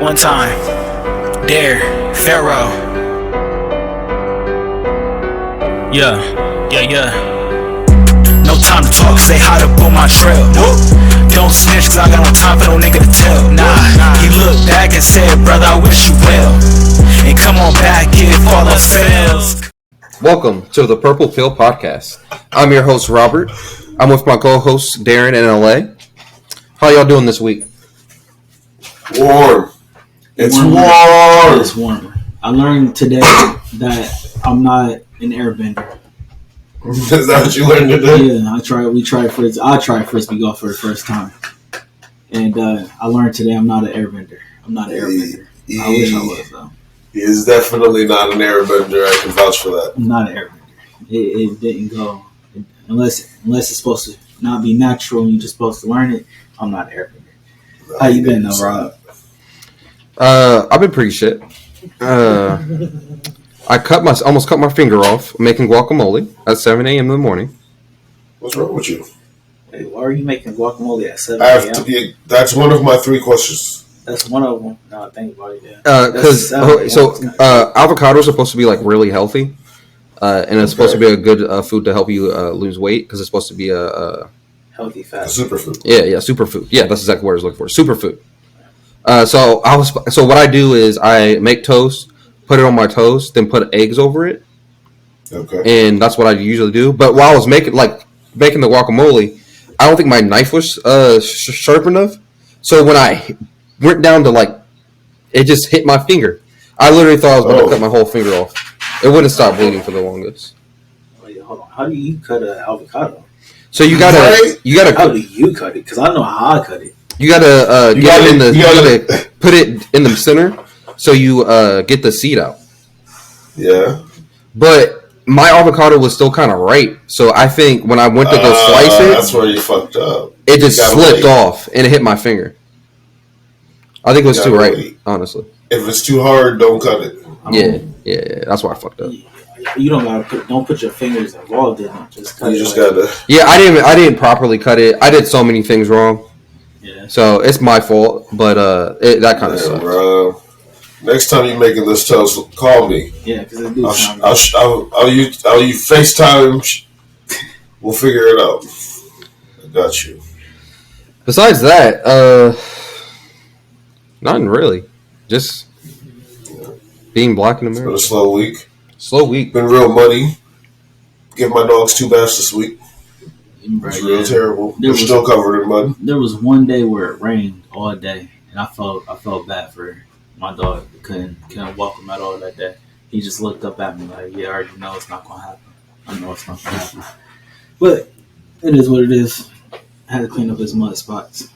One time. Dare. Pharaoh. Yeah. No time to talk, say hi to on my trail. Don't snitch, cause I got no time for no nigga to tell. Nah, he looked back and said, brother, I wish you well. And come on back if all else fails. Welcome to the Purple Pill Podcast. I'm your host, Robert. I'm with my co-host, Darren in LA. How y'all doing this week? Warm. It's warm. It's warmer. I learned today that I'm not an airbender. Is that what you learned today? Yeah, I tried frisbee golf for the first time, and I learned today I'm not an airbender. I'm not an airbender. I wish I was though. He is definitely not an airbender. I can vouch for that. I'm not an airbender. It didn't go unless it's supposed to not be natural and you're just supposed to learn it. I'm not an airbender. How you been though, Rob? I've been pretty shit. I almost cut my finger off making guacamole at 7 a.m. in the morning. What's wrong with you? Hey, why are you making guacamole at 7 a.m.? That's one of my 3 questions. That's one of them. No, I think about it. Yeah. Because avocado is supposed to be like really healthy, and it's supposed to be a good food to help you lose weight because it's supposed to be a healthy fat. A superfood. Yeah, superfood. Yeah, that's exactly what I was looking for. Superfood. So what I do is I make toast, put it on my toast, then put eggs over it. Okay. And that's what I usually do. But while I was making the guacamole, I don't think my knife was sharp enough. So when I went down to it just hit my finger. I literally thought I was going to cut my whole finger off. It wouldn't stop bleeding for the longest. Wait, hold on. How do you cut an avocado? So you gotta. How do you cut it? Because I know how I cut it. You gotta put it in the center so you get the seed out. Yeah. But my avocado was still kind of right, so I think when I went to go slice it, that's where you fucked up. It just slipped off and it hit my finger. I think it was too right, honestly. If it's too hard, don't cut it. Yeah. That's why I fucked up. You don't put your fingers involved in it. Just cut it. Gotta. Yeah, I didn't properly cut it. I did so many things wrong. Yeah. So it's my fault, but that kind of sucks. Bro. Next time you're making this toast, call me. Yeah, because I'll use FaceTime. We'll figure it out. I got you. Besides that, nothing really. Just being black in America. It's been a slow week. Been real muddy. Give my dogs 2 baths this week. It's real terrible. They're still covered in mud. There was one day where it rained all day, and I felt bad for my dog. Couldn't walk him at all that day. He just looked up at me like, "Yeah, I already know it's not gonna happen. I know it's not gonna happen." But it is what it is. I had to clean up his mud spots.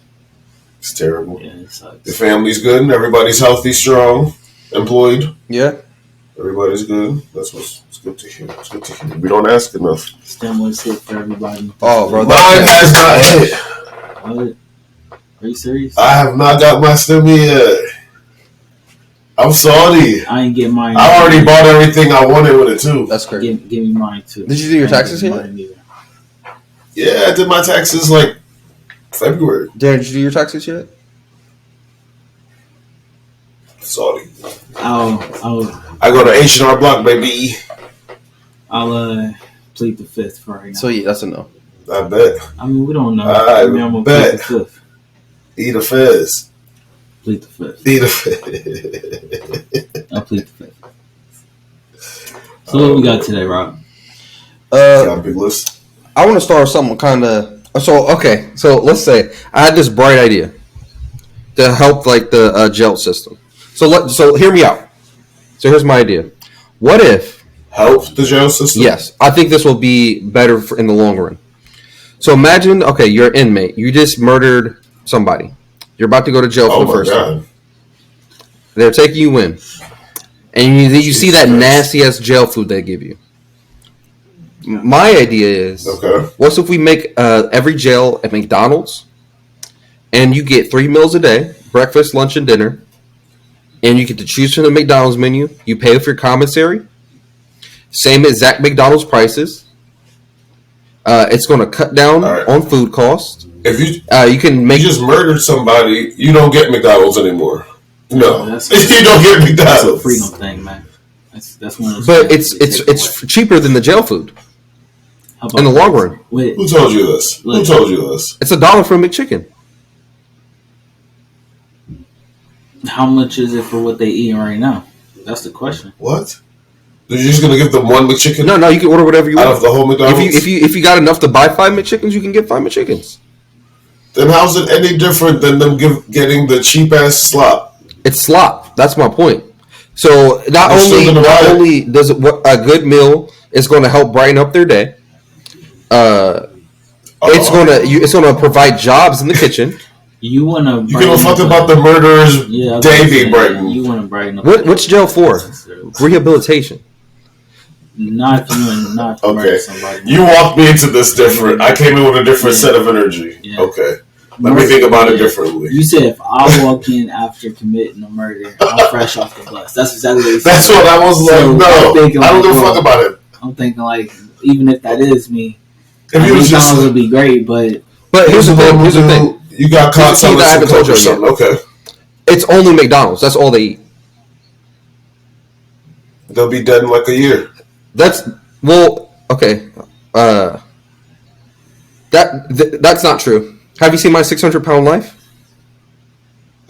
It's terrible. Yeah, it sucks. The family's good. Everybody's healthy, strong, employed. Yeah. Everybody's good. It's good to hear. It's good to hear. We don't ask enough. Stimulus hit for everybody. Oh, bro. Mine has not hit. What? Are you serious? I have not got my stimmy yet. I'm salty. I ain't getting mine. I already bought everything I wanted with it, too. That's crazy. Give me mine, too. Did you do your taxes yet? Yeah, I did my taxes February. Darren, did you do your taxes yet? Salty. I go to H&R Block, baby. I'll plead the 5th for right now. So yeah, that's a no. I bet. I mean, we don't know. I I'm gonna bet. plead the 5th. Eat a fizz. Plead the 5th. Eat a fizz. I'll plead the 5th. So what we got today, Rob? Got a big list. I want to start with something kind of. So let's say I had this bright idea to help the jail system. So hear me out. So here's my idea. What if help the jail system? Yes, I think this will be better in the long run. So imagine, you're an inmate. You just murdered somebody. You're about to go to jail for the first time. They're taking you in, and you see that nasty ass jail food they give you. My idea is, what if we make every jail at McDonald's, and you get 3 meals a day, breakfast, lunch, and dinner, and you get to choose from the McDonald's menu. You pay for your commissary, same exact McDonald's prices. It's going to cut down on food costs. If you you can make you just murdered somebody, you don't get McDonald's anymore. No, That's you don't get a McDonald's. freedom thing, man. That's one of those But things they take it's away. cheaper than the jail food How about in the this? long run. Wait, Who told you this? Who Look. told you this? It's $1 for a McChicken. how much is it for what they eating right now? That's the question. What? You're just gonna give them one McChicken No, you can order whatever you out want. of the whole McDonald's? If you got enough to buy 5 McChickens, you can get 5 McChickens. Then how's it any different than them getting the cheap ass slop? It's slop. That's my point. So not You're still gonna buy it. only does it, a good meal is going to help brighten up their day. It's gonna provide jobs in the kitchen. You wanna? You give a fuck about the murderer's day being brightened. You wanna brighten up? What's jail for? Rehabilitation. Not you, not to Okay. murder somebody. You walked me into this different. I came in with a different set of energy. Yeah. Okay. Let me think about it differently. You said if I walk in after committing a murder, I'm fresh off the bus. That's exactly what you said. That's what I was like. So, No, I'm thinking I don't like, give a well, fuck about it. I'm thinking like, even if that is me, If you was just, McDonald's would be great, but But here's the thing. You got caught Here's the thing selling that I some haven't told coke or you yet. something. Okay. It's only McDonald's. That's all they eat. They'll be dead in like a year. That's okay. That's not true. Have you seen my 600-pound life?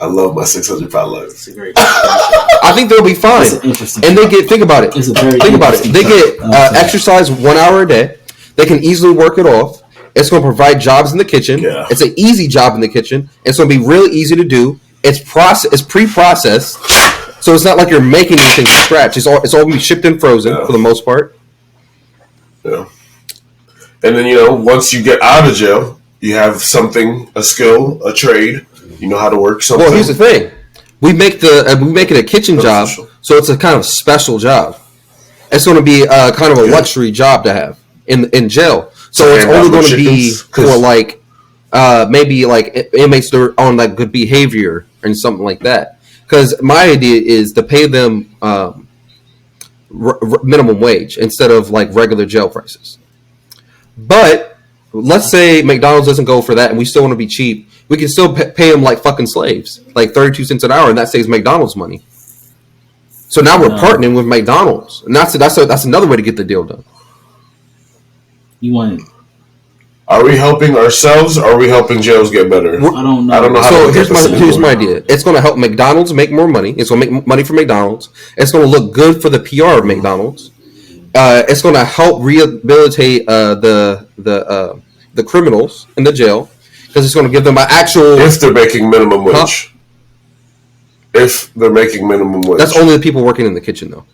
I love my 600-pound life. it's a great. I think they'll be fine. It's an interesting. And they get think about it. It's a very Think about it. interesting They get topic. exercise 1 hour a day. They can easily work it off. It's going to provide jobs in the kitchen. Yeah. It's an easy job in the kitchen. It's going to be really easy to do. It's pre-processed, so it's not like you're making anything from scratch. It's all going to be shipped and frozen for the most part. Yeah. And then, once you get out of jail, you have something, a skill, a trade. You know how to work something. Well, here's the thing: we make it a kitchen job, Official. so it's a kind of special job. It's going to be kind of a luxury job to have in jail. So it's hand only out going to be chickens? 'Cause- for maybe inmates that are on like good behavior and something like that. Because my idea is to pay them minimum wage instead of like regular jail prices. But let's say McDonald's doesn't go for that, and we still want to be cheap. We can still pay them like fucking slaves, like 32 cents an hour, and that saves McDonald's money. So now we're partnering with McDonald's, and that's another way to get the deal done. You want? Are we helping ourselves or are we helping jails get better? I don't know. I don't know how So to here's get this here's my anymore. idea. It's going to help McDonald's make more money. It's going to make money for McDonald's. It's going to look good for the PR of McDonald's. It's going to help rehabilitate the criminals in the jail because it's going to give them an actual. If they're making minimum wage. If they're making minimum wage. That's only the people working in the kitchen, though.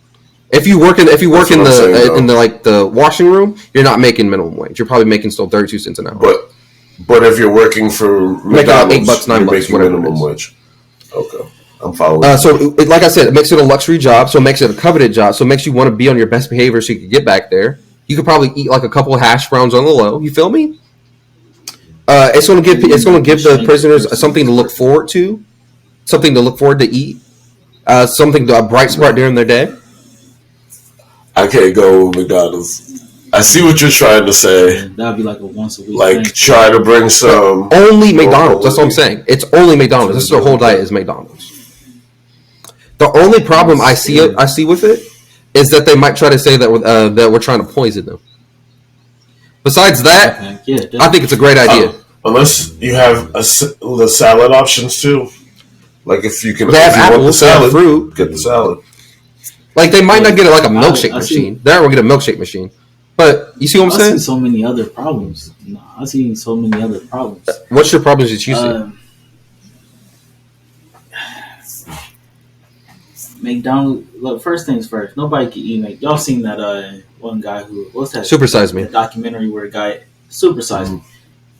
If you work in the washing room, you're not making minimum wage. You're probably making still 32 cents an hour. But if you're working for McDonald's, $8, $9, you're making whatever it minimum is. wage. Okay, I'm following. Like I said, it makes it a luxury job, so it makes it a coveted job, so it makes you want to be on your best behavior so you can get back there. You could probably eat like a couple of hash browns on the low. You feel me? It's going to give the prisoners something to look forward to, something to look forward to eat, a bright spot during their day. I can't go with McDonald's. I see what you're trying to say. That'd be like a once a week. Like, thing. try to bring some. Only McDonald's. That's what I'm saying. It's only McDonald's. That's their whole diet is McDonald's. The only problem I see with it is that they might try to say that we're trying to poison them. Besides that, Okay. I think it's a great idea. Unless you have the salad options too. Like if you can, They have if you want the apples, they have salad, fruit. get the salad. Like they might not get like a milkshake I see. machine. They're not gonna get a milkshake machine. But you see what I'm I saying? see so many other problems. No, I see so many other problems. What's your problems that you see? McDonald's. Look, first things first. Nobody can eat Mc. Y'all seen that one guy what's that? Supersize Me. The documentary where a guy supersized me.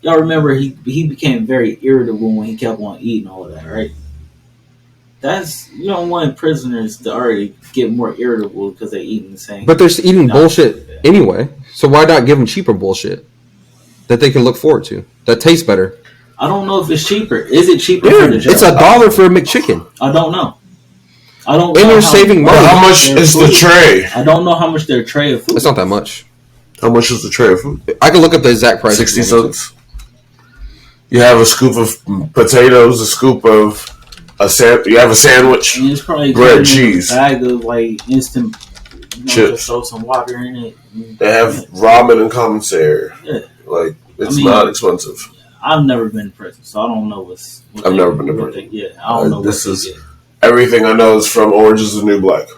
Y'all remember he became very irritable when he kept on eating all of that, right? You don't want prisoners to already get more irritable because they're eating the same. But they're eating No. bullshit anyway. So why not give them cheaper bullshit that they can look forward to that tastes better? I don't know if it's cheaper. Is it cheaper Yeah, for the jail? it's $1 for a McChicken. I don't know. I don't. And know you're saving money. How much their is the food- tray? I don't know how much their tray of food. It's not that much. How much is the tray of food? I can look up the exact price. 60 cents. You have a scoop of potatoes, a scoop of You have a sandwich, And it's probably bread, cheese, a bag of like instant chips. Just throw some water in it. They have ramen and commissary. Yeah. Like it's not expensive. I've never been to prison, so I don't know I've never been to prison. I don't know. This is everything I know is from Orange Is the New Black.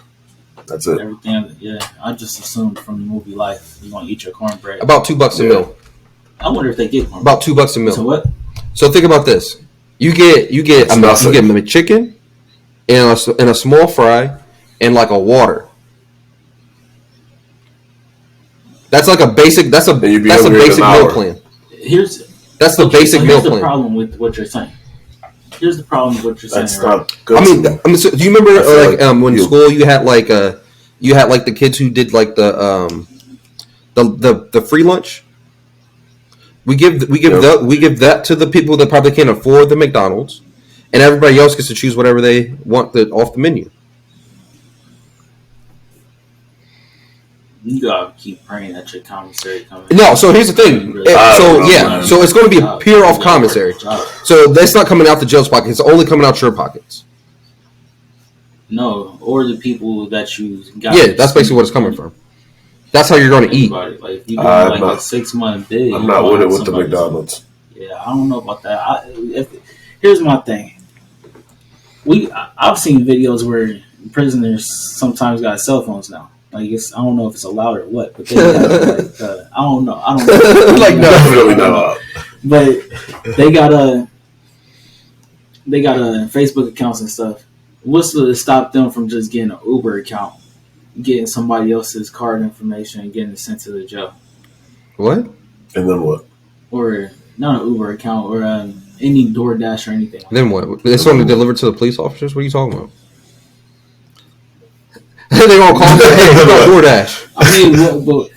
That's it. Everything. I just assumed from the movie Life, you gonna eat your cornbread. About $2 a meal. I wonder if they get cornbread. About $2 a meal. So what? So think about this: you get McChicken and a small fry and like a water. That's like a basic. That's a basic meal plan. That's the basic meal plan. Here's the problem with what you're saying. Here's the problem with what you're saying. That's not good. I mean, so do you remember when in school you had like the kids who did like the free lunch? We give that to the people that probably can't afford the McDonald's, and everybody else gets to choose whatever they want off the menu. You gotta keep praying that your commissary comes. No, so here's the thing. So it's going to be pure off commissary. So that's not coming out the jail's pocket. It's only coming out your pockets. No, or the people that you got. Yeah, that's basically what it's coming from. That's how you're going to eat. Like if you get like a 6-month bid, I'm not with it with the McDonald's. Yeah, I don't know about that. Here's my thing. I've seen videos where prisoners sometimes got cell phones now. Like I don't know if it's allowed or what, but they have, I don't know. Like no, definitely not allowed. But they got Facebook accounts and stuff. What's to stop them from just getting an Uber account, getting somebody else's card information, and getting it sent to the jail? What? And then what? Or not an Uber account, or any DoorDash or anything. Then what? It's going to deliver to the police officers? What are you talking about? They're going to call me, hey, who got DoorDash? I mean, but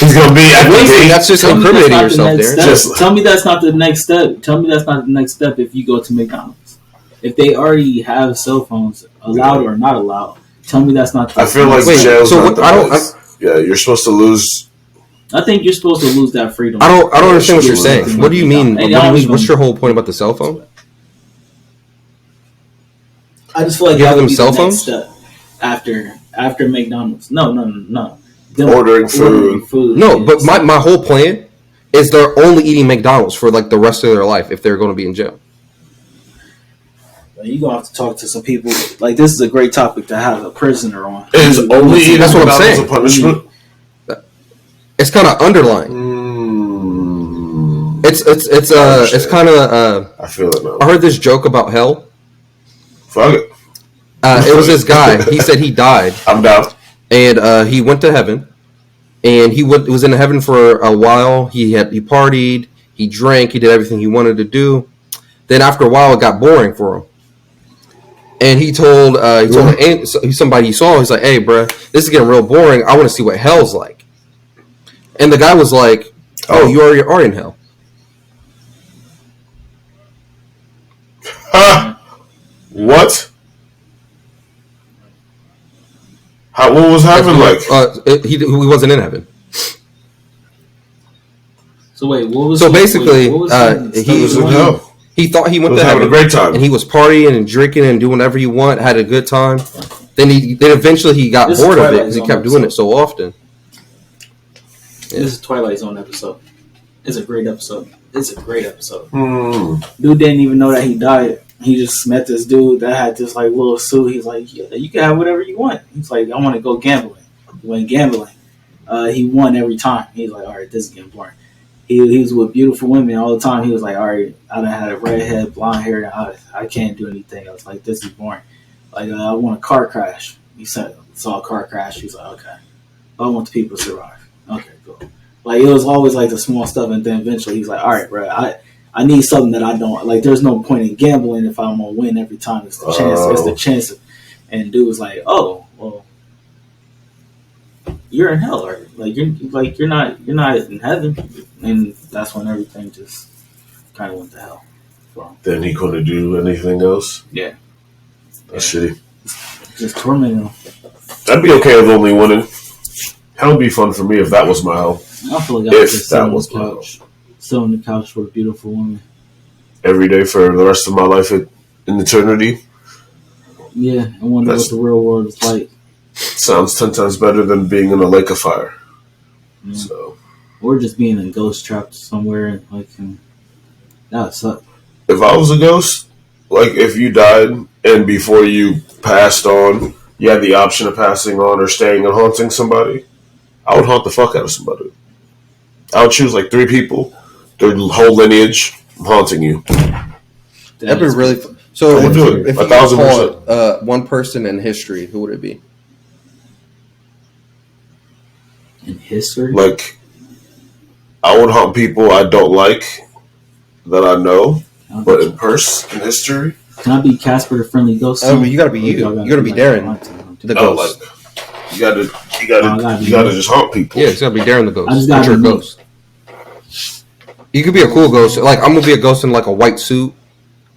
he's going to be at the gate. That's just incriminating yourself there. Tell me that's not the next step. Tell me that's not the next step if you go to McDonald's. If they already have cell phones, allowed or not allowed, tell me that's not the I feel like jail's not the place. Yeah, you're supposed to lose. I think you're supposed to lose that freedom. I don't understand what you're saying. What do you mean? What's your whole point about the cell phone? I just feel like you have them the cell next phones step after McDonald's. No. Them ordering food. No, but my whole plan is they're only eating McDonald's for like the rest of their life if they're going to be in jail. You're going to have to talk to some people. Like, this is a great topic to have a prisoner on. Is only eating that's what I'm McDonald's saying. a punishment? It's kind of underlying. It's kind of. I feel it now. I heard this joke about hell. Fuck it. It was this guy. He said he died. I'm down. And he went to heaven. And he was in heaven for a while. He partied. He drank. He did everything he wanted to do. Then after a while, it got boring for him. And he told somebody he saw, he's like, hey, bro, this is getting real boring. I want to see what hell's like. And the guy was like, oh, you already are in hell. What? What was heaven like? He wasn't in heaven. So wait, what was? So basically, he thought he went to heaven, having a great time, and he was partying and drinking and doing whatever he want, had a good time. Then eventually he got bored of it because he kept doing it so often. Yeah. This is Twilight Zone episode. It's a great episode. Mm. Dude didn't even know that he died. He just met this dude that had this like little suit. He's like, yeah, you can have whatever you want. He's like, I want to go gambling. He went gambling. He won every time. He's like, all right, this is getting boring. He was with beautiful women all the time. He was like, all right, I done had a redhead, blonde hair. I can't do anything else. Like, this is boring. Like, I want a car crash. He saw a car crash. He's like, okay. I want the people to survive. Okay, cool. Like, it was always like the small stuff. And then eventually he's like, all right, bro, I need something that I don't like. There's no point in gambling if I'm gonna win every time. It's the chance. It's the chance. And dude was like, "Oh, well, you're in hell, or you're not in heaven." And that's when everything just kind of went to hell. So, then he couldn't do anything else. Yeah, that's shitty. Just tormenting him. I'd be okay with only winning. Hell would be fun for me if that was my hell. I feel like if that was my hell. Still on the couch with a beautiful woman. Every day for the rest of my life, in eternity. Yeah, I wonder what the real world is like. Sounds 10 times better than being in a lake of fire. Yeah. So, or just being a ghost trapped somewhere. Like, that would suck. if I was a ghost, like if you died and before you passed on, you had the option of passing on or staying and haunting somebody, I would haunt the fuck out of somebody. I would choose like 3 people, their whole lineage. I'm haunting you. That'd be really fun. So I would do it. if you 1,000%. call one person in history, who would it be? In history? Like, I would haunt people I don't like that I know, but in history. Can I be Casper the Friendly Ghost? Oh, you gotta be you. You gotta be Darren, the ghost. Like, you gotta just haunt people. Yeah, it's gotta be Darren the ghost. I just gotta You're a be ghost. You could be a cool ghost. Like I'm gonna be a ghost in like a white suit,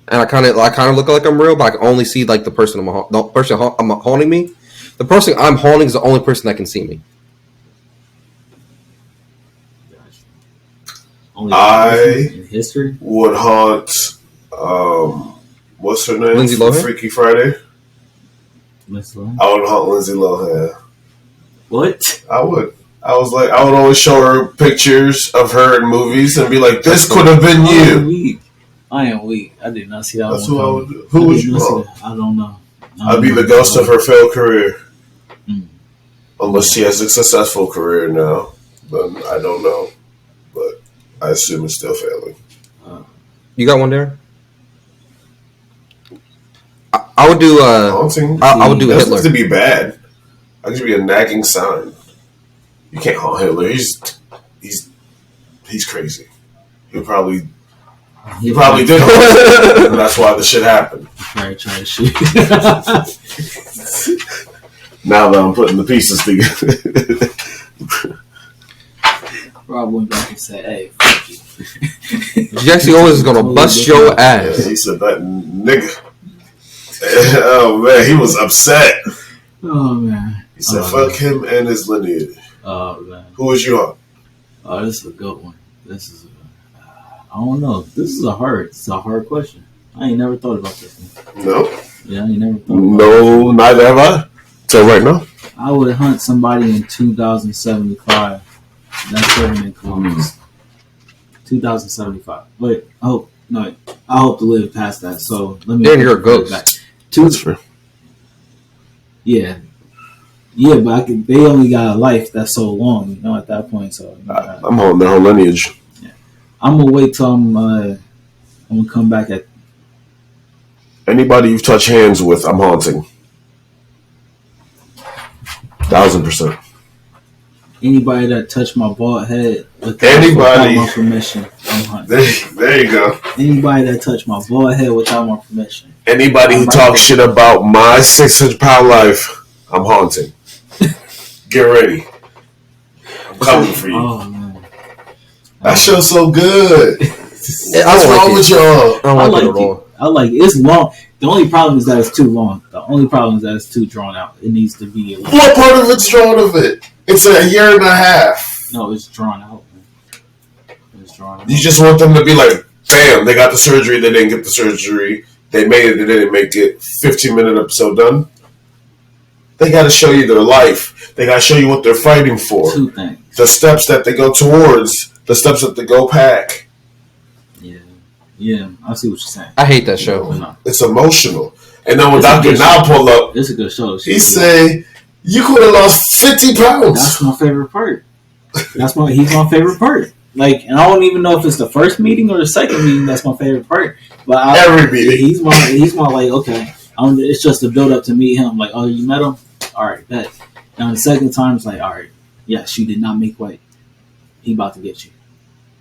and I kind of look like I'm real, but I can only see like the person I'm haunting me. The person I'm haunting is the only person that can see me. I in history would haunt. What's her name? Lindsay Lohan? Freaky Friday. I would haunt Lindsay Lohan. What? I would. I would always show her pictures of her in movies and be like, "This could have been you." I am weak. I did not see that. That's who I would do. Who would you haunt? I don't know. I'd be the ghost of her failed career. Unless she has a successful career now, then I don't know. But I assume it's still failing. You got one there? I would do. Haunting. I would do Hitler. Hitler. To be bad. I could be a nagging sign. You can't haunt Hitler. He's crazy. He probably did. And that's why the shit happened. Right, try to shoot. Now that I'm putting the pieces together. Rob went back and said, "Hey, fuck you." Jesse always is gonna bust your ass. Yeah, he said that nigga. Oh man, he was upset. Oh man, he said, "Fuck him and his lineage." Oh man, who was you on? Oh, this is a good one. I don't know. This is a hard question. I ain't never thought about this one. No. Yeah, I ain't never thought. No, neither have I. So right now, I would hunt somebody in 2075. That's certainly close. 2075. Wait, I hope to live past that. So let me. Then you're a ghost. That's fair. Yeah, but they only got a life that's so long, at that point. So I'm holding their whole lineage. Yeah, I'm gonna wait till I'm gonna come back at. Anybody you've touched hands with, I'm haunting. 1,000%. Anybody that touched my bald head without my permission, I'm hunting. There you go. Anybody that touched my bald head without my permission. Anybody who talks shit about my 600-pound life, I'm haunting. Get ready. I'm coming for you. Oh, man. That show's so good. What's wrong with y'all? I like it at all. I like it. It's long. The only problem is that it's too long. The only problem is that it's too drawn out. It needs to be. What part of it's drawn of it? It's a year and a half. No, it's drawn out. It's drawn out. You just want them to be like, bam, they got the surgery, they didn't get the surgery. They made it, they didn't make it. 15-minute episode done. They got to show you their life. They got to show you what they're fighting for. 2 things. The steps that they go towards. The steps that they go back. Yeah, I see what you're saying. I hate that show. It's emotional. And then when Dr. Now pull up, it's a good show. He say, "You could have lost 50 pounds." That's my favorite part. He's my favorite part. Like, and I don't even know if it's the first meeting or the second meeting. That's my favorite part. But every meeting, he's my like, okay. It's just a build up to meet him. Like, oh, you met him? All right, bet. Now the second time, it's like, all right, yes, you did not make weight. He about to get you.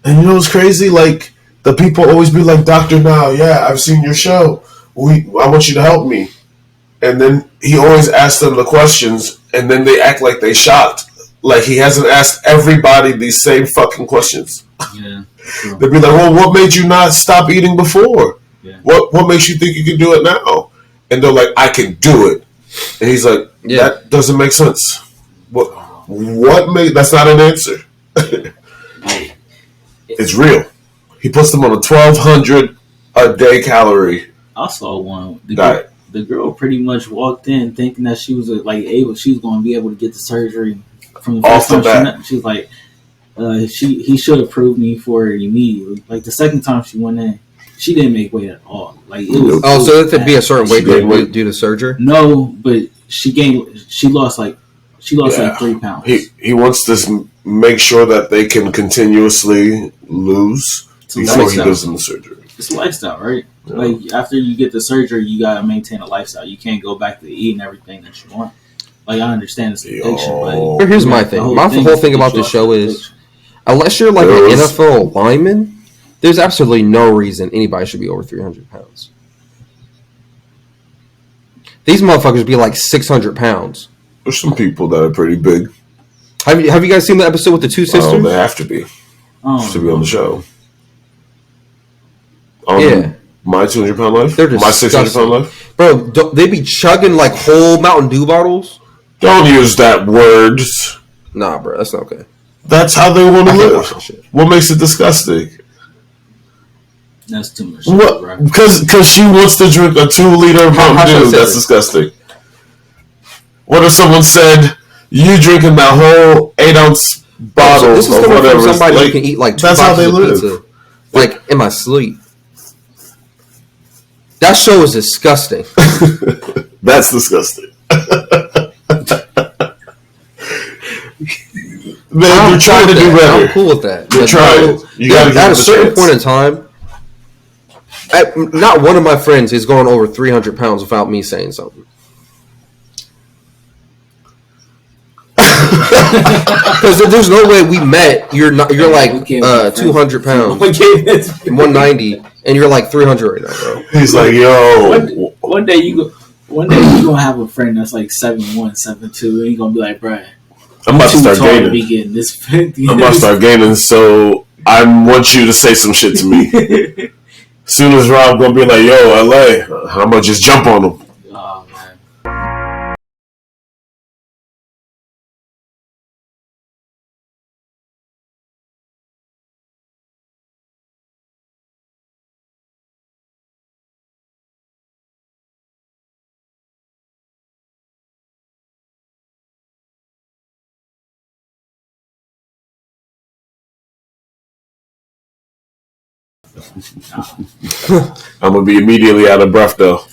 And you know what's crazy? Like, the people always be like, "Dr. Now, yeah, I've seen your show. I want you to help me." And then he always asks them the questions, and then they act like they shocked. Like he hasn't asked everybody these same fucking questions. Yeah. Sure. They'd be like, "Well, what made you not stop eating before? Yeah. What makes you think you can do it now?" And they're like, "I can do it." And he's like, "That doesn't make sense. What made? That's not an answer." It's real. He puts them on a 1,200 a day calorie I saw one. Got The girl pretty much walked in thinking that she was she was going to be able to get the surgery from the Off first the time bat. she was like, he should have proved me for it immediately. Like the second time she went in, she didn't make weight at all. Like it was. Oh, so it had to be a certain weight gained weight. due to surgery? No, but she lost like 3 pounds. He wants to make sure that they can continuously lose before he goes into surgery. It's a lifestyle, right? Yeah. Like after you get the surgery, you gotta maintain a lifestyle. You can't go back to eating everything that you want. Like I understand it's addiction, but But here's my thing. My whole thing about this show is, unless you're like an NFL lineman, there's absolutely no reason anybody should be over 300 pounds. These motherfuckers be like 600 pounds. There's some people that are pretty big. Have you guys seen the episode with the two sisters? Oh, they have to be to be on the show. Yeah. My 200-pound life? They're My 600-pound life? Bro, they be chugging like whole Mountain Dew bottles? Don't use that word. Nah, bro, that's not okay. That's how they want to I can't watch live. that shit. What makes it disgusting? That's too much. What? Bro. Because she wants to drink a 2-liter Mountain Dew. That's disgusting. What if someone said, you drinking that whole 8-ounce bottle This is of coming whatever? from somebody Like, who can eat like 2 that's how boxes they of live. pizza, like in my sleep. That show is disgusting. That's disgusting. Man, you're trying to do better. I'm cool with that. You're trying. You gotta give at it a a certain chance. point in time, not one of my friends is going over 300 pounds without me saying something. Because there's no way we met. You're like 200 pounds, 190, and you're like 300 right now, bro. He's like, yo. One day you gonna have a friend that's like 7'1", 7'2", and you gonna be like, bruh, I'm about to start to be gaining. getting this 50. I'm about to start gaining, so I want you to say some shit to me. As soon as Rob gonna be like, yo, LA, how much just jump on him? Oh man. I'm gonna be immediately out of breath though.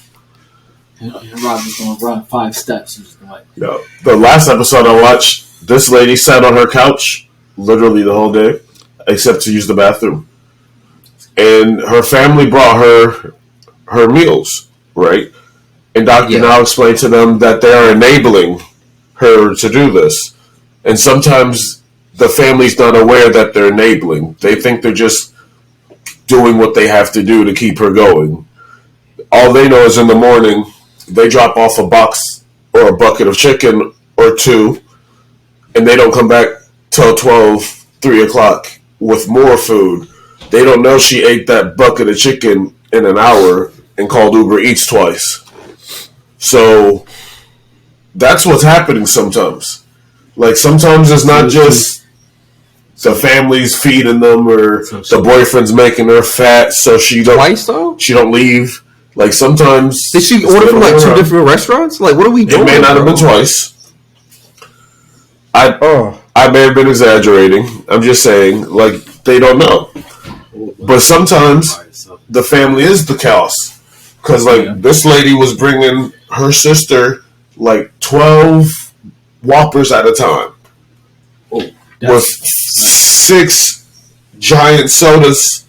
Rob's gonna run 5 steps. And just be like, No. The last episode I watched, this lady sat on her couch literally the whole day, except to use the bathroom. And her family brought her meals, right? And Dr. Now explained to them that they are enabling her to do this. And sometimes the family's not aware that they're enabling. They think they're just doing what they have to do to keep her going. All they know is in the morning, they drop off a box or a bucket of chicken or 2, and they don't come back till 12, 3 o'clock with more food. They don't know she ate that bucket of chicken in an hour and called Uber Eats twice. So that's what's happening sometimes. Like sometimes it's not just the family's feeding them or the boyfriend's making her fat so she don't leave. Like sometimes did she order from like 2 different restaurants? Like what are we doing? It may not have been twice. I may have been exaggerating. I'm just saying, like, they don't know. But sometimes the family is the chaos. Because, like, this lady was bringing her sister, like, 12 Whoppers at a time. With 6 giant sodas.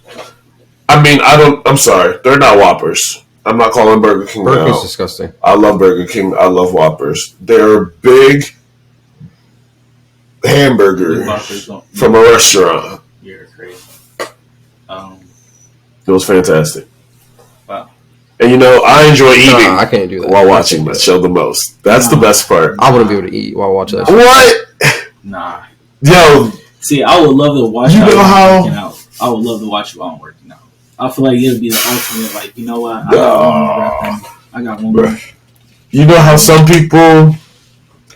I mean, I'm sorry. They're not Whoppers. I'm not calling Burger King Burger King's now. disgusting. I love Burger King. I love Whoppers. They're big hamburger from a restaurant. You're crazy. It was fantastic. Wow. And you know, I enjoy eating I can't do that. while watching that show the most. That's the best part. I wouldn't be able to eat while watching that show. What? Nah. Yo. See, I would love to watch you know how working out. I would love to watch you while I'm working out. I feel like it would be the ultimate, like, you know what? I got one more. You know how some people,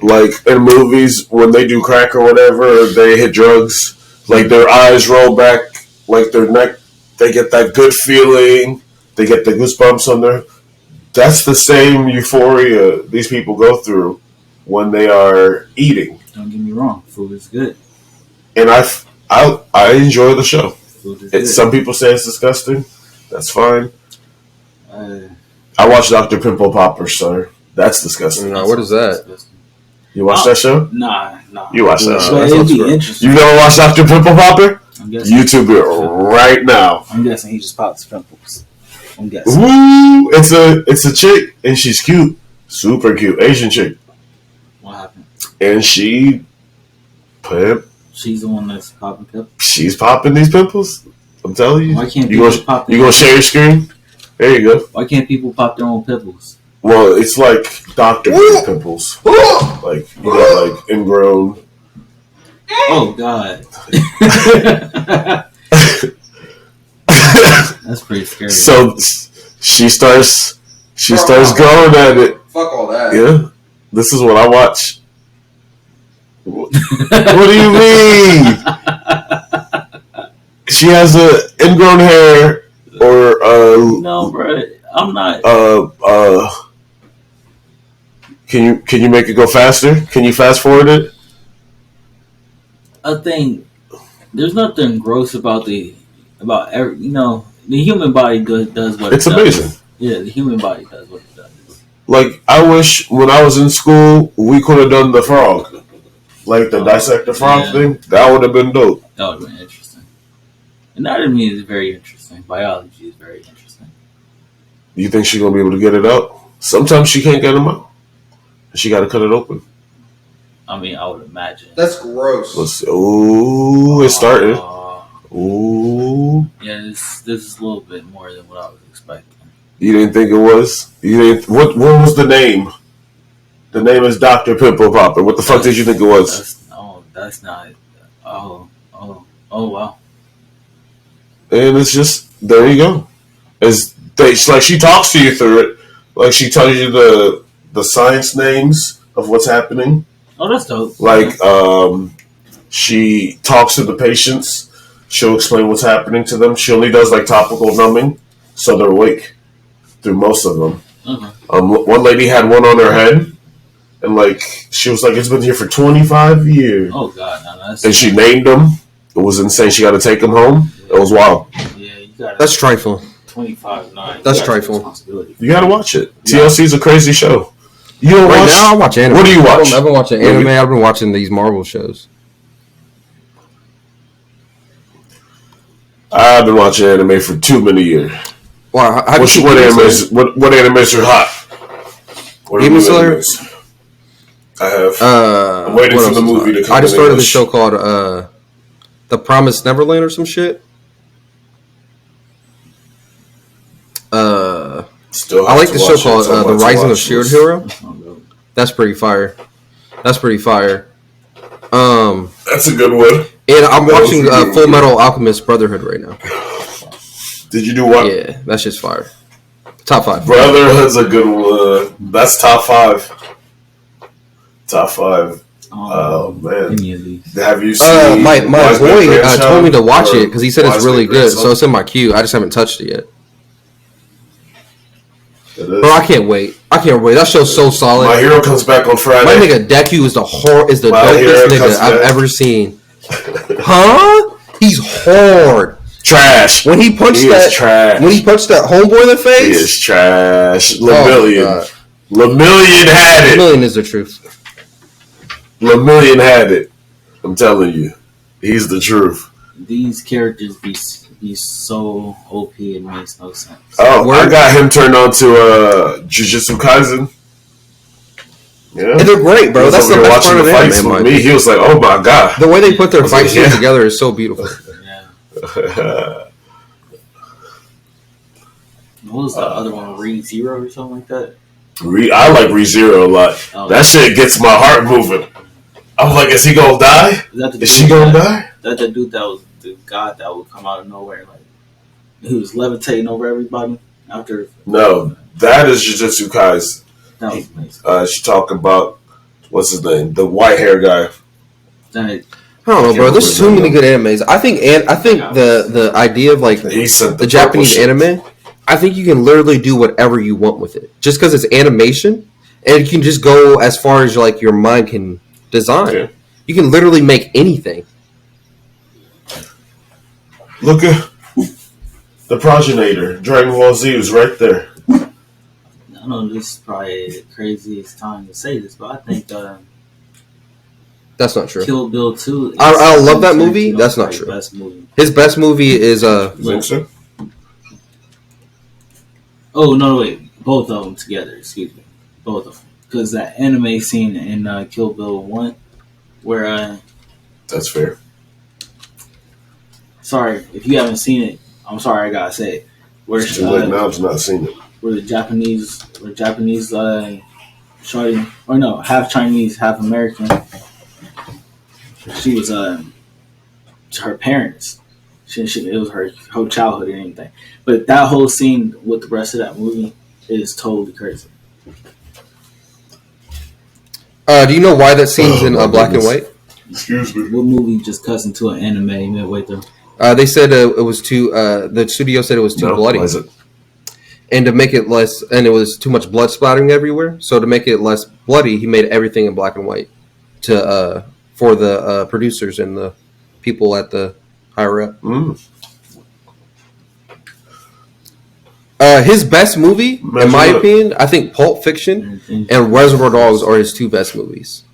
like in movies, when they do crack or whatever, they hit drugs, like their eyes roll back, like their neck, they get that good feeling, they get the goosebumps on their. That's the same euphoria these people go through when they are eating. Don't get me wrong, food is good. And I enjoy the show. Food is good. Some people say it's disgusting. That's fine. I watch Dr. Pimple Popper, sir. That's disgusting. No, what is that? Disgusting. You watch that show? Nah. You watch that show. But it'd be interesting. You never watched Dr. Pimple Popper? I'm guessing. YouTube it right now. I'm guessing he just pops pimples. I'm guessing. Woo! It's a chick, and she's cute. Super cute. Asian chick. What happened? And she's the one that's popping pimples? She's popping these pimples. I'm telling you. Why can't you people pop their You gonna share your screen? There you go. Why can't people pop their own pimples? Well, it's like doctor pimples. Like, you got like ingrown. Oh, God. That's pretty scary. So she starts going at it. Fuck all that. Yeah. This is what I watch. What do you mean? She has a ingrown hair or no, bro. I'm not. Can you make it go faster? Can you fast forward it? I think there's nothing gross about the human body does what it's it does. amazing. Yeah, the human body does what it does. Like, I wish when I was in school we could have done the frog, like the dissect the frog thing. That would have been dope. That would have been interesting. Anatomy is very interesting. Biology is very interesting. You think she's gonna be able to get it out? Sometimes she can't get them out. She got to cut it open. I mean, I would imagine. That's gross. Let's see. Ooh, it started. Ooh. Yeah, this is a little bit more than what I was expecting. You didn't think it was? You didn't. What was the name? The name is Dr. Pimple Popper. What the fuck did you think it was? That's not. Oh, wow. And it's just, there you go. It's like she talks to you through it. Like, she tells you the science names of what's happening. Oh, that's dope. Like, she talks to the patients. She'll explain what's happening to them. She only does like topical numbing, so they're awake through most of them. One lady had one on her head, and like she was like, "It's been here for 25 years." Oh God, no, that's. And she named them. It was insane. She got to take them home. Yeah. It was wild. Yeah, you got. That's trifling. 25/9. That's trifling. You got to watch it. TLC is a crazy show. You don't right watch? Now I watch anime. What do you watch? I've been watching anime. I've been watching these Marvel shows. I've been watching anime for too many years. Wow, what animes are hot? Demon Slayer. I have. I'm waiting for the movie to come. I just started this show called The Promised Neverland or some shit. I like the show called The Rising of Shield Hero. That's pretty fire. That's a good one. And I'm watching Full Metal Alchemist Brotherhood right now. Did you do what? Yeah, that's just fire. Top 5. Brotherhood's a good one. That's top 5. Top 5. Oh man. Have you seen? My boy told me to watch it because he said it's really good. So it's in my queue. I just haven't touched it yet. Bro, I can't wait. That show's so solid. My Hero comes back on Friday. My nigga Deku is the dopest nigga I've ever seen. Huh? He's hard. Trash. When he punched that homeboy in the face, he is trash. Lemillion had it. Lemillion is the truth. Lemillion had it. I'm telling you, he's the truth. These characters be so OP, it makes no sense. Oh, I got him turned on to Jujutsu Kaisen. Yeah, and they're great, bro. That's the best part of the anime. With me, he was like, "Oh my god!" The way they put their fight scenes together is so beautiful. Yeah. What was the other one? Re:Zero or something like that? I like Re:Zero a lot. Oh, that shit gets my heart moving. I'm like, is he gonna die? Is she gonna die? That the dude that was the god that would come out of nowhere, like he was levitating over everybody after. No, that is Jujutsu Kaisen. That was amazing. She talking about what's his name, the white hair guy. I don't know, bro. There's too many good animes. I think the idea of like the Japanese anime, I think you can literally do whatever you want with it, just because it's animation, and you can just go as far as like your mind can design. Yeah. You can literally make anything. Look at the progenitor. Dragon Ball Z was right there. I know this is probably the craziest time to say this, but I think That's not true. Kill Bill 2. I love that movie. That's not true. Best movie. His best movie is Think so? Oh no, wait, both of them together. Excuse me, both of them. Because that anime scene in Kill Bill 1, where That's fair. sorry if you haven't seen it, I'm sorry I gotta say it. Where It's too late now to not seen it. where the Japanese shorty, or no, half Chinese, half American. She was her parents. It was her whole childhood and anything. But that whole scene with the rest of that movie is totally crazy. do you know why that scene's in black and white? Excuse me. What movie just cuts into an anime midway through? They said it was too. The studio said it was too bloody, Why is it? and to make it less, and it was too much blood splattering everywhere. So to make it less bloody, he made everything in black and white to for the producers and the people at the higher up. His best movie, in my opinion, I think Pulp Fiction and Reservoir Dogs are his two best movies.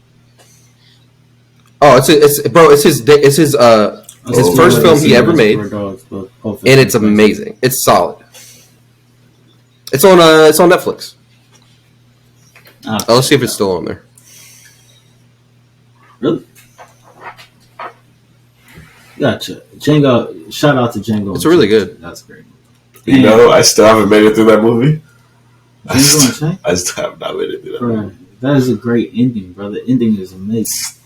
Oh, it's his first film he ever made, and it's amazing. It's solid. It's on Netflix. Let's see if it's still on there. Really? Gotcha. Django. Shout out to Django. It's really good. That's great. You know, I still haven't made it through that movie. I Django still have not made it through that movie. That is a great ending, bro. The ending is amazing.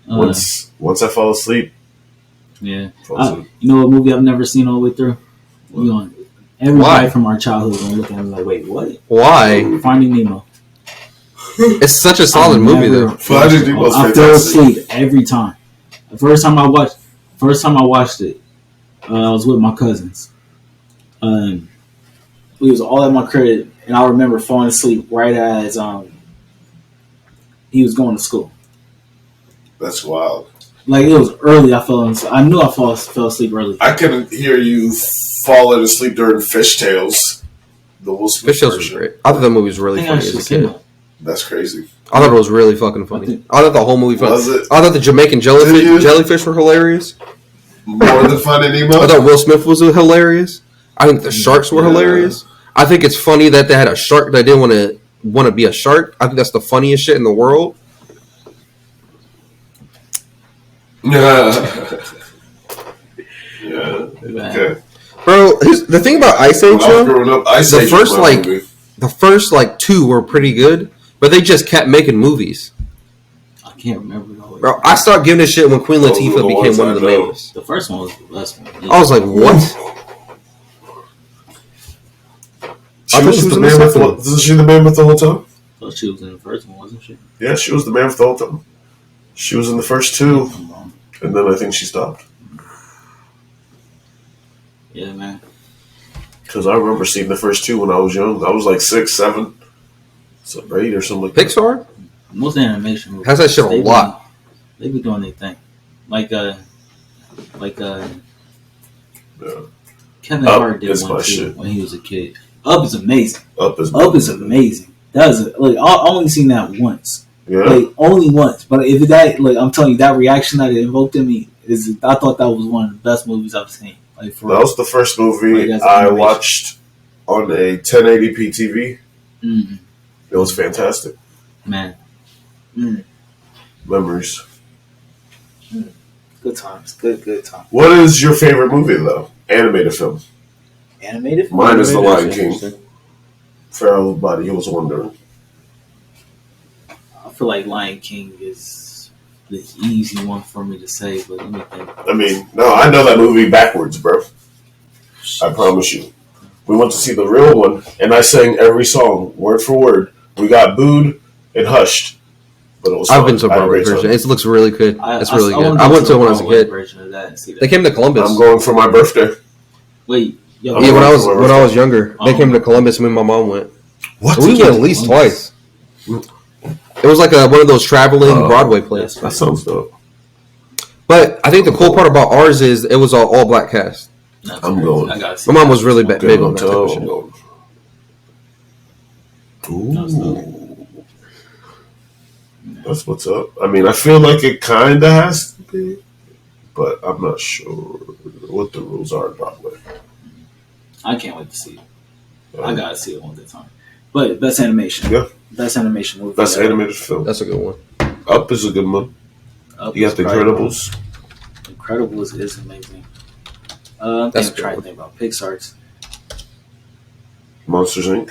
Once I fall asleep. Yeah. You know what movie I've never seen all the way through? Everybody from our childhood gonna look at me like, wait, what? Why? Finding Nemo. It's such a solid movie, though. Finding Nemo's I fell asleep every time. The first time I watched it, I was with my cousins. We was all at my crib, and I remember falling asleep right as he was going to school. That's wild. Like, it was early. I knew I fell asleep early. I couldn't hear you falling asleep during Fishtails. The Will Smith Fishtails was great. I thought that movie was really funny as a kid. That's crazy. I thought it was really fucking funny. I thought the whole movie funny. Was it? I thought the Jamaican jellyfish were hilarious. More than Finding Nemo? I thought Will Smith was hilarious. I think the sharks were hilarious. I think it's funny that they had a shark that didn't want to be a shark. I think that's the funniest shit in the world. Yeah. Okay. Bro, the thing about Ice Age, When I was growing up, Ice Age was my movie. the first two were pretty good, but they just kept making movies. I can't remember the whole. Bro, I started giving a shit when Queen Latifah became one of the mains. The first one was the best one. I was like, what? Wasn't she the man with the whole time? I thought she was in the first one, wasn't she? Yeah, she was the man with the whole time. She was in the first two, and then I think she stopped. Yeah, man. Because I remember seeing the first two when I was young. I was like 6, 7, 8 or something like that. Pixar Most animation movies has that shit a lot. They be doing their thing. Like Kevin Hart did one too when he was a kid. Up is amazing. Up is amazing. That was I only seen that once. Yeah. Like, only once. But if that, like, I'm telling you, that reaction that it invoked in me I thought that was one of the best movies I've seen. Like, that was the first movie I watched on a 1080p TV. Mm-hmm. It was fantastic. Man. Memories. Good times. Good times. What is your favorite movie, though? Animated film. Animated film? Mine is The Lion King. Pharaoh's Body. He was wondering. I feel like Lion King is the easy one for me to say, but let me think. I mean, no, I know that movie backwards, bro. I promise you. We went to see the real one, and I sang every song, word for word. We got booed and hushed. But it was fun. I've been to a Broadway version. It looks really good. It's really good. I went to it when I was a kid. Version of that and see that. They came to Columbus. I'm going for my birthday. Wait, Yo, Yeah, when I was younger, they came to Columbus. Me and my mom went. What? We went at least twice. It was like one of those traveling Broadway plays. That sounds dope. But I think the cool part about ours is it was all black cast. I'm going. My mom was really big on that type of shit. Ooh. That's what's up. I mean, I feel like it kind of has to be, but I'm not sure what the rules are in Broadway. I can't wait to see it. I gotta see it one good time. But best animation. Yeah. Best animation movie. Best animated film. That's a good one. Up is a good one. Up You got The Incredibles. Incredibles is amazing. I'm trying to think about Pixar's. Monsters Inc.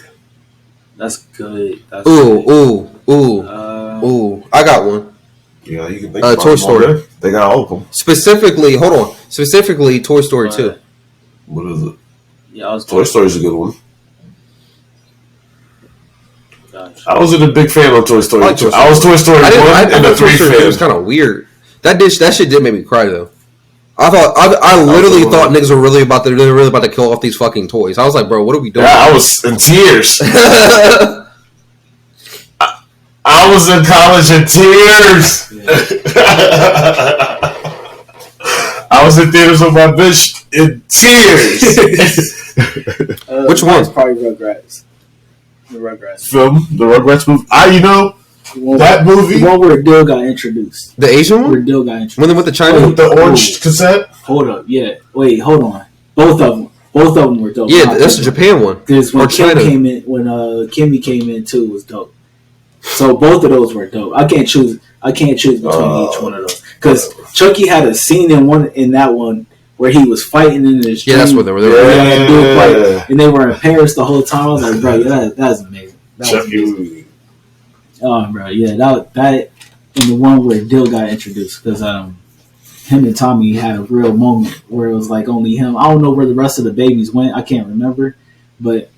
That's good. That's Ooh, good. ooh. I got one. Yeah, you can think about Toy Story. them. They got all of them. Specifically, Toy Story 2. What is it? Yeah, Toy Story's a good one. Gosh. I wasn't a big fan of Toy Story. I like Toy Story. I was Toy Story 1 and the 3 fan. It was kind of weird. That shit did make me cry though. I literally thought niggas were really about to kill off these fucking toys. I was like, bro, what are we doing? Yeah, I was in tears. I was in college in tears. I was in theaters with my bitch in tears. Which one? It's probably Rugrats. The Rugrats Film, the Rugrats movie. That movie. The one where Dill got introduced. The Asian Where one? Dill got introduced. When they went to China? With the orange cassette? Hold up, yeah. Wait, hold on. Both of them were dope. Yeah, that's the Japan one. Because when Or China. Kimmy came in too, was dope. So both of those were dope. I can't choose between each one of those. Because Chucky had a scene in that one where he was fighting in his dream. Yeah, that's what they were. And they were in Paris the whole time. I was like, bro, that's amazing. Chucky. Oh, bro, yeah, that and the one where Dill got introduced because him and Tommy had a real moment where it was like only him. I don't know where the rest of the babies went. I can't remember, but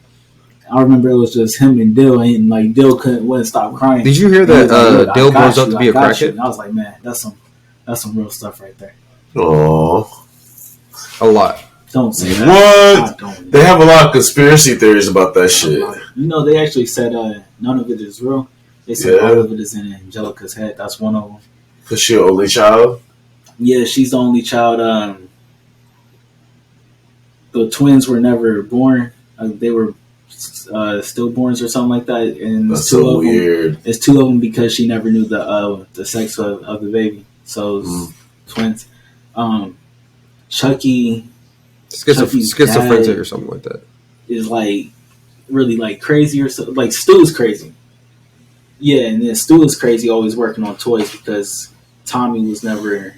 I remember it was just him and Dill, and like Dill wouldn't stop crying. Did you hear that Dill grows up to be a crackhead? And I was like, man, that's some real stuff right there. Oh, a lot. Don't say that. What? They have a lot of conspiracy theories about that shit. You know, they actually said none of it is real. They said all of it is in Angelica's head. That's one of them. Because she's the only child? Yeah, she's the only child. The twins were never born. They were stillborns or something like that. And that's so weird. It's two of them because she never knew the sex of the baby. So twins. Chucky. Schizophrenic or something like that. Is like really like crazy or so. Like Stu's crazy. Yeah, and then Stu is crazy, always working on toys because Tommy was never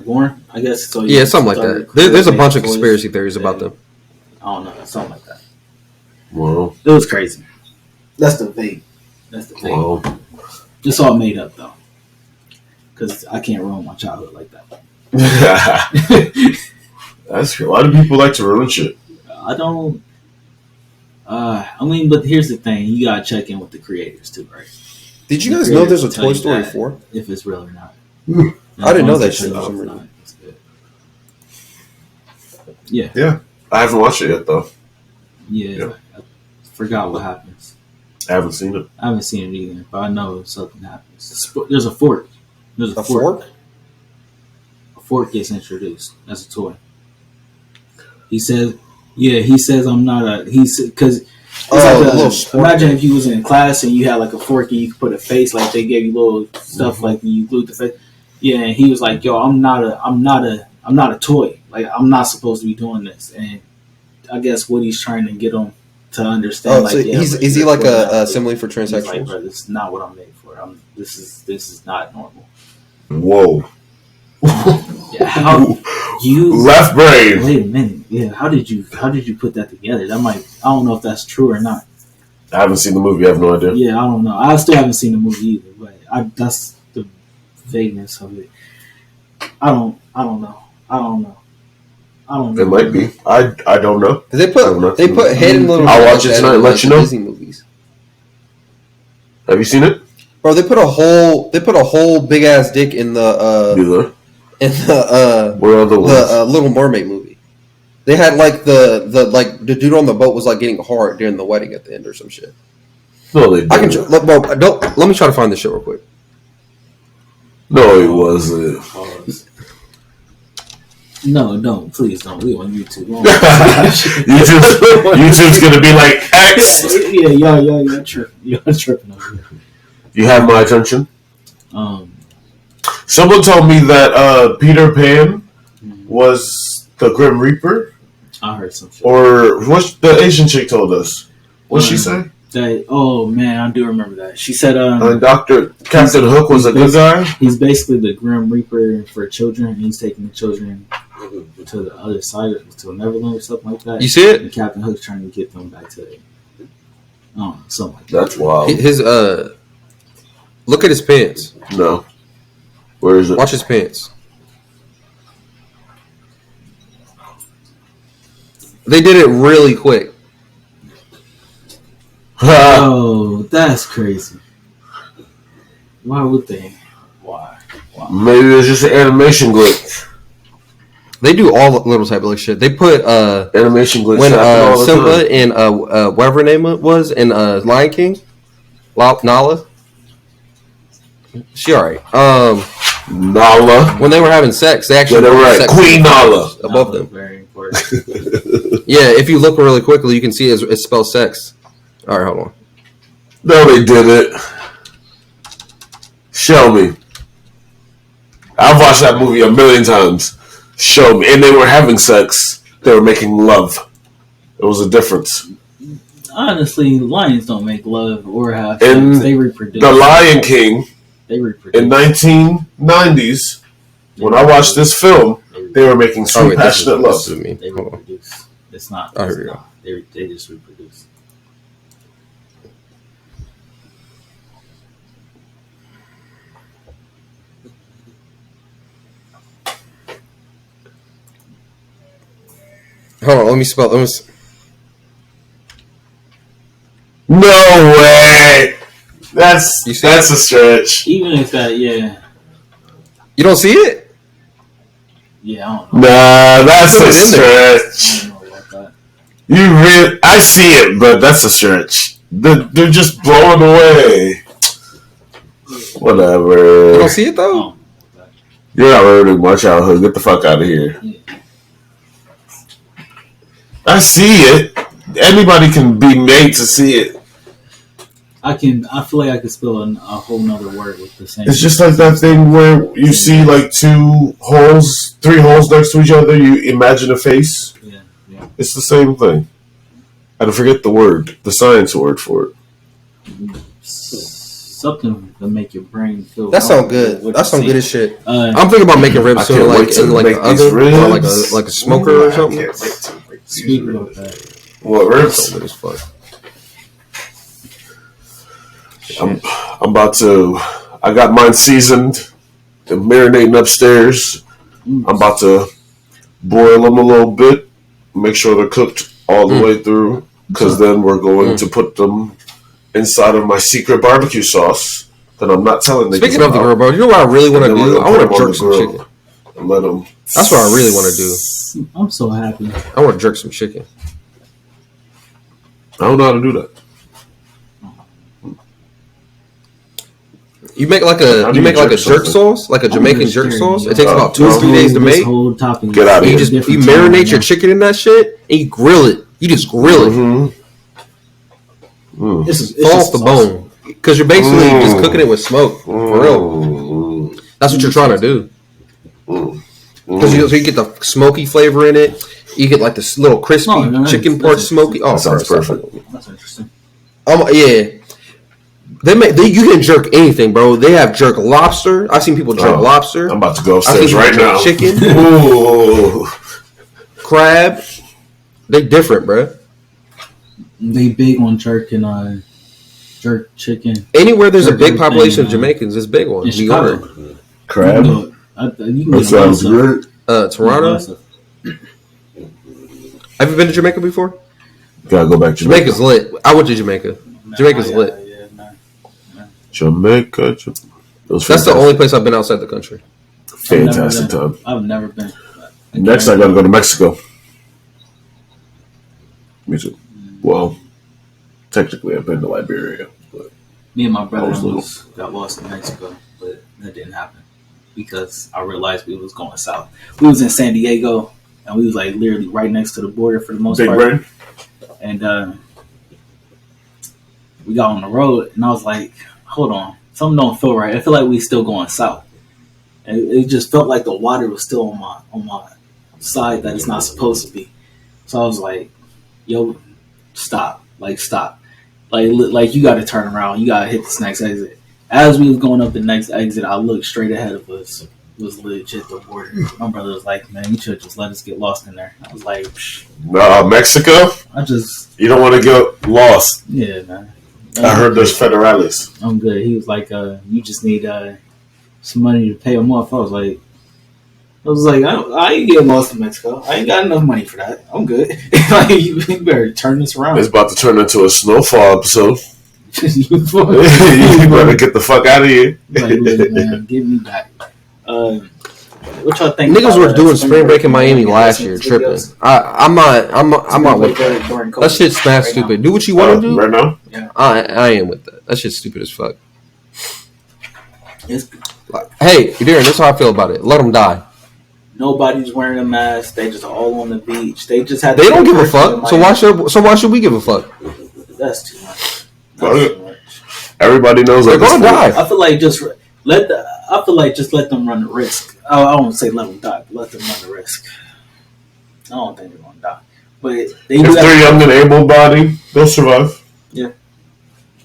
born, I guess. So yeah, something like that. There's a bunch of conspiracy theories about them. I don't know, something like that. Well, it was crazy. That's the thing. Well, it's all made up though, because I can't ruin my childhood like that. That's true. Why do people like to ruin shit? I don't. I mean, but here's the thing: you gotta check in with the creators too, right? Did you guys know there's a Toy Story 4? If it's real or not. I didn't know that shit. Yeah. Yeah. I haven't watched it yet, though. Yeah. I forgot what happens. I haven't seen it. I haven't seen it either, but I know something happens. There's a fork. There's a fork? A fork gets introduced as a toy. He says I'm not a. Because imagine if you was in class and you had like a fork and you could put a face, like they gave you little stuff like when you glued the face. Yeah, and he was like, "Yo, I'm not a toy. Like I'm not supposed to be doing this." And I guess Woody's trying to get him to understand. Oh, so is he like a simile for transsexuals? Like, bro, this is not what I'm made for. This is not normal. Whoa. Yeah, how you left brain? Wait a minute. Yeah, how did you put that together? That might. I don't know if that's true or not. I haven't seen the movie. I have no idea. Yeah, I don't know. I still haven't seen the movie either, but that's the vagueness of it. I don't know. It might be. I don't know. They put head in little. I'll watch it tonight and let you know. Disney movies. Have you seen it? Bro, they put a whole big ass dick in the Little Mermaid movie. They had like the dude on the boat was like getting hard during the wedding at the end or some shit. No, they didn't. I can let me try to find this shit real quick. No, it wasn't. No, don't. Please don't. We on YouTube. YouTube's gonna be like X. Yeah, y'all tripping. Y'all tripping over here. You have my attention. Someone told me that Peter Pan was the Grim Reaper. I heard some shit. Or what the Asian chick told us. What'd she say? Oh man, I do remember that. She said Captain Hook was a good guy. He's basically the Grim Reaper for children, and he's taking the children to the other side, to Neverland or something like that. You see it? And Captain Hook's trying to get them back to something like that. That's wild. His look at his pants. No. Where is it? Watch his pants. They did it really quick. Oh, that's crazy. Why would they? Why? Maybe it's just an animation glitch. They do all the little type of like shit. They put Animation glitch when all the Simba time. and whatever her name was in Lion King, Nala. She alright. Nala. When they were having sex, they actually Yeah, they're right. sex Queen Nala above them. Very important. Yeah, if you look really quickly, you can see it spells sex. All right, hold on. No, they didn't. Show me. I've watched that movie a million times. Show me. And they were having sex. They were making love. There was a difference. Honestly, lions don't make love or have In sex. They reproduce. The Lion King They reproduce. in 1990s, when I watched this film, they were making sweet, passionate love. This is me. They Hold on. reproduce. It's not. Oh, It's here we not. They just reproduce. Hold on, let me spell. No way! That's You see a that? stretch. Even if that, yeah, You don't see it? yeah, I don't know. Nah, that's Put a it in there. stretch. I don't know about that. I see it, but that's a stretch. They're just blowing away. You Whatever. don't see it I though? don't know about You're not ruining my childhood. Get the fuck out of here. that. I see it. Anybody can be made to see it. I feel like I could spell a whole nother word with the same. It's just like that thing where you see like three holes next to each other. You imagine a face. Yeah. It's the same thing. I forget the word, the science word for it. Something to make your brain feel. That sounds comfortable good. with That the sounds good scene. as shit. Uh, I'm thinking about making ribs I soon, can't like wait to in like make an these oven or like ribs. a smoker or I something. can't wait to make these Speaking ribs. of that, What That's ribs? so good as fuck. I'm about to. I got mine seasoned and marinating upstairs. I'm about to boil them a little bit, make sure they're cooked all the way through, because then we're going to put them inside of my secret barbecue sauce that I'm not telling niggas Speaking of the about. grill, bro, you know what I really want to And then do? we're I gonna want put to 'em on jerk the some grill chicken. and let them. That's what I really want to do. I'm so happy. I want to jerk some chicken. I don't know how to do that. You make like How a do you jerk jerk sauce, something? like a Jamaican jerk sauce. It takes about 2 Oh. or 3 days to make. Get out of You here. just you marinate your chicken in that shit and you grill it. You just grill it. Mm-hmm. Fall off the bone. Because you're basically just cooking it with smoke. For real. That's what you're trying to do. Because you get the smoky flavor in it. You get like this little crispy chicken part smoky. Oh, That sounds bro, perfect. That's interesting. Yeah. You can jerk anything, bro. They have jerk lobster. I've seen people jerk lobster. I'm about to go I've seen upstairs people right jerk now. chicken, Ooh. crab. They different, bro. They big on jerk and jerk chicken. Anywhere there's a Jerk big population of everything, Jamaicans, it's big In ones. New York, Chicago. Crab. You can That get sounds lots of- good. Toronto. lots of- Have you been to Jamaica before? Gotta go back to Jamaica's lit. I went to Jamaica. Jamaica's lit. Yeah, nah. Jamaica. That's the only place I've been outside the country. fantastic time. I've never been. Next, I gotta go to Mexico. Me too. Well, technically, I've been to Liberia. But Me and my brother was got lost in Mexico, but that didn't happen because I realized we was going south. We was in San Diego, and we was like literally right next to the border for the most Big part. Red? And we got on the road, and I was like, hold on, something don't feel right. I feel like we still going south. And it just felt like the water was still on my side that it's not supposed to be. So I was like, yo, stop. Like you got to turn around. You got to hit this next exit. As we was going up the next exit, I looked straight ahead of us. It was legit the border. My brother was like, man, you should just let us get lost in there. I was like, psh. Nah, Mexico? You don't want to get lost. Yeah, man. I heard there's federales. I'm good. He was like, you just need some money to pay them off. I was like, I ain't getting lost in Mexico. I ain't got enough money for that. I'm good. Like, you better turn this around. It's about to turn into a snowfall episode. You better get the fuck out of here. Like, look, man, give me back. What y'all think? Niggas were doing spring break in Miami last year, tripping. I'm not with that. That shit's mad stupid. Do what you want to do. Right now? Yeah. I am with that. That shit's stupid as fuck. It's, hey, Darren, that's how I feel about it. Let them die. nobody's wearing a mask. They just all on the beach. They just had. They don't give a fuck. So why should we give a fuck? That's too much. Everybody knows they're gonna die. I feel like just let them run the risk. I won't say let them die, but let them run the risk. I don't think they're gonna die, but if they're young and able-bodied, they'll survive. Yeah,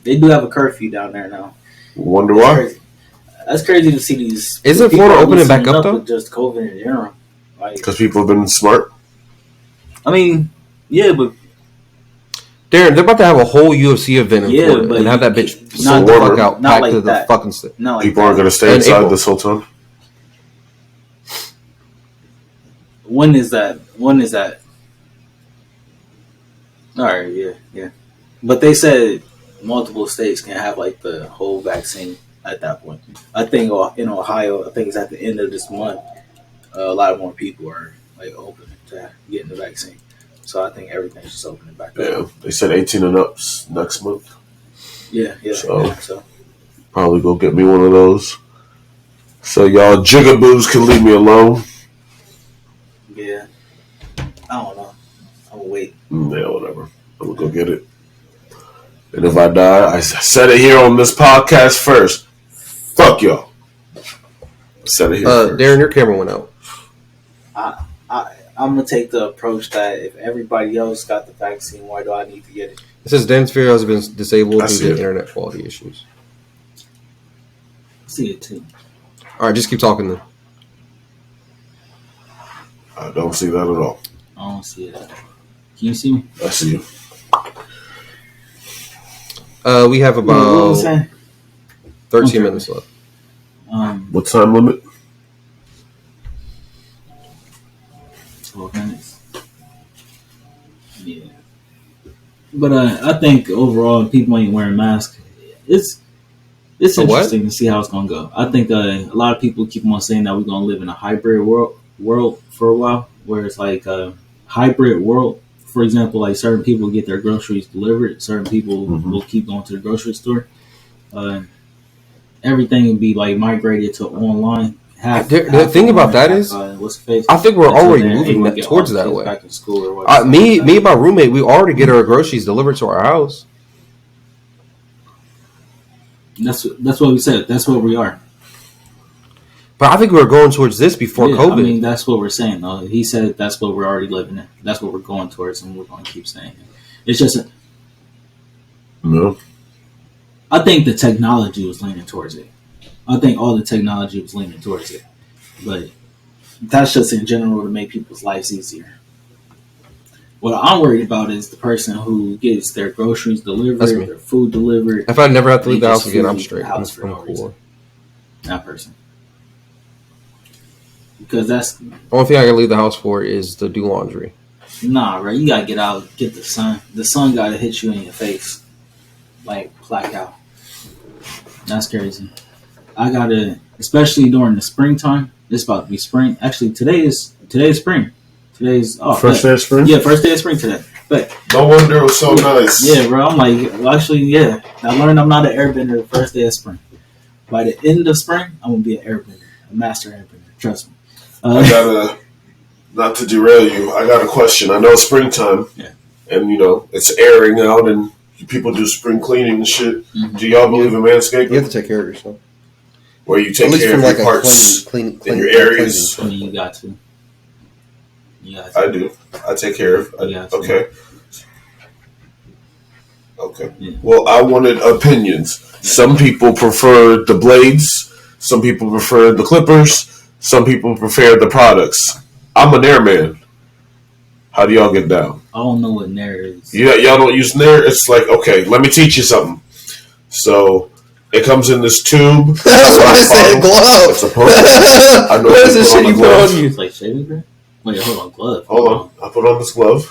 they do have a curfew down there now. Wonder why? That's crazy to see these. Isn't Florida opening back up though? With just COVID in general, because people have been smart. I mean, yeah, but. Darren, they're about to have a whole UFC event in Florida and have that bitch sold the fuck out, packed to the fucking state. People aren't going to stay inside this whole time. When is that? All right, yeah. But they said multiple states can have like the whole vaccine at that point. I think in Ohio, I think it's at the end of this month. A lot more people are like open to getting the vaccine. So I think everything's just opening back up. Yeah, they said 18 and up next month. Yeah. So probably go get me one of those. So y'all jigaboos can leave me alone. Yeah. I don't know. I'm gonna wait. Yeah, whatever. I'm gonna go get it. And if I die, I said it here on this podcast first. Fuck y'all. I said it here first. Darren, your camera went out. I'm going to take the approach that if everybody else got the vaccine, why do I need to get it? It says Dan's Fear has been disabled due to internet quality issues. I see it too. All right, just keep talking then. I don't see that at all. I don't see it at all. Can you see me? I see you. We have about 13 minutes left. What time limit? 12 minutes. Yeah. But I think overall, people ain't wearing masks. It's interesting to see how it's gonna go. I think a lot of people keep on saying that we're gonna live in a hybrid world for a while, where it's like a hybrid world. For example, like certain people get their groceries delivered, certain people will keep going to the grocery store. Everything will be like migrated to online. The thing about that is, I think we're already moving towards that way. Back in school or me and my roommate, we already get our groceries delivered to our house. That's what we said. That's what we are. But I think we were going towards this before COVID. I mean, that's what we're saying, though. He said that's what we're already living in. That's what we're going towards, and we're going to keep saying it. It's just... No. I think the technology was leaning towards it. I think all the technology was leaning towards it. But that's just in general to make people's lives easier. What I'm worried about is the person who gets their groceries delivered, their food delivered. If I never have to leave the house again, I'm straight. I'm cool. That person. Because that's... The only thing I can leave the house for is to do laundry. Nah, right? You gotta get out, get the sun. The sun gotta hit you in your face. Like, black out. That's crazy. I gotta... Especially during the springtime. It's about to be spring. Actually, today is spring. Today's... First day of spring? Yeah, first day of spring today. respect. No wonder it was so nice. Yeah, bro. I'm like, well, actually, yeah. I learned I'm not an airbender the first day of spring. By the end of spring, I'm gonna be an airbender, a master airbender. Trust me. I gotta, not to derail you, I got a question. I know it's springtime, and it's airing out, and people do spring cleaning and shit. Mm-hmm. Do y'all believe in manscaping? You have to take care of yourself. Where you take care of your parts in your areas. I mean, you got to. I do. I take care of. Okay. Yeah. Well, I wanted opinions. Some people prefer the blades. Some people prefer the clippers. Some people prefer the products. I'm a Nair man. How do y'all get down? I don't know what Nair is. Y'all don't use Nair? It's like, okay, let me teach you something. So, it comes in this tube. That's why I said glove. It's supposed to. I know what is this shit you put on you? It's like shaving cream? Wait, hold on, glove. Hold on. I put on this glove.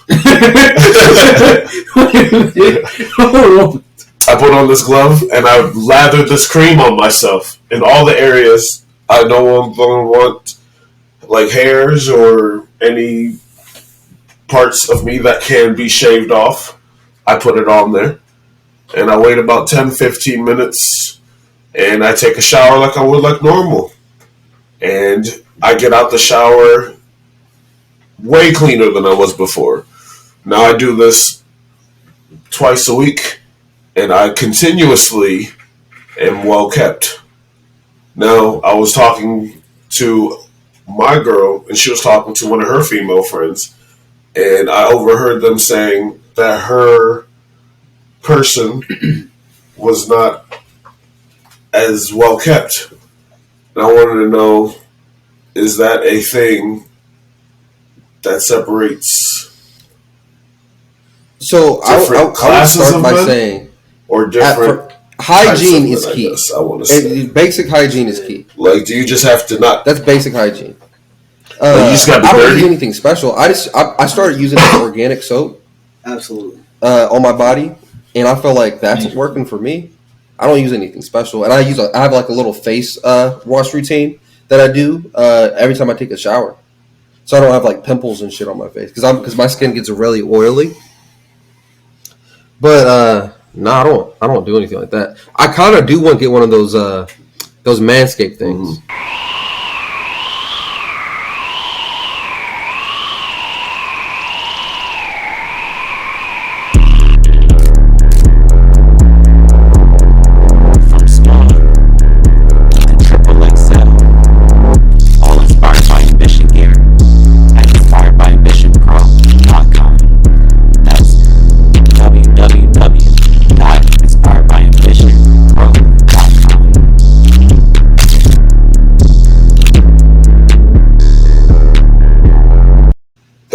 Hold on. I put on this glove and I lathered this cream on myself in all the areas I don't want, like hairs or any parts of me that can be shaved off. I put it on there and I wait about 10-15 minutes and I take a shower like I would like normal. And I get out the shower way cleaner than I was before. Now I do this twice a week. And I continuously am well kept. Now, I was talking to my girl, and she was talking to one of her female friends, and I overheard them saying that her person was not as well kept. And I wanted to know, is that a thing that separates? So I would start by saying, or different hygiene is key. I want to say basic hygiene is key. Like, do you just have to not? That's basic hygiene. You just gotta be I don't dirty? use anything special. I started using organic soap. Absolutely. On my body, and I feel like that's working for me. I don't use anything special, and I have like a little face wash routine that I do every time I take a shower, so I don't have like pimples and shit on my face because my skin gets really oily. But no, I don't do anything like that. I kind of do want to get one of those Manscaped things. Mm-hmm.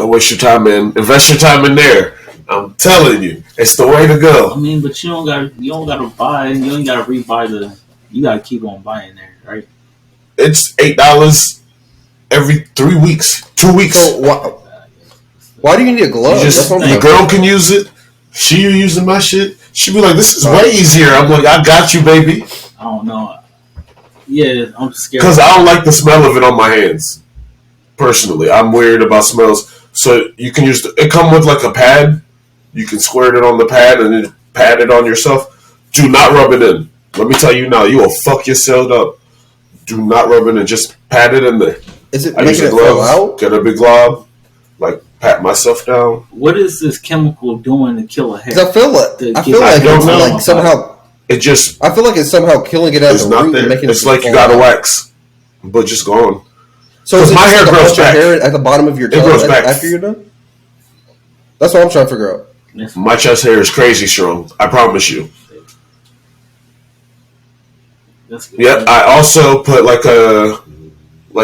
Waste your time in. Invest your time in there. I'm telling you, it's the way to go. I mean, but you don't gotta buy. You ain't gotta rebuy the. You gotta keep on buying there, right? It's $8 every 3 weeks, 2 weeks. So why do you need a glove? The girl can use it. She using my shit. She be like, "This is way easier." I'm like, "I got you, baby." I don't know. Yeah, I'm scared because I don't like the smell of it on my hands. Personally, I'm weird about smells. So you can use it come with like a pad. You can squirt it on the pad and then pat it on yourself. Do not rub it in. Let me tell you now, you will fuck yourself up. Do not rub it in. Just pat it in there. Is it I use a glove, get a big glob, like pat myself down. What is this chemical doing to kill a hair? I feel like it's like somehow it just. I feel like it's somehow killing it at the root there. And making it's like you got to wax, but just gone. So is it my hair grows back. Hair at the bottom of your toe after you're done? That's what I'm trying to figure out. My chest hair is crazy strong. I promise you. Yep. I also put like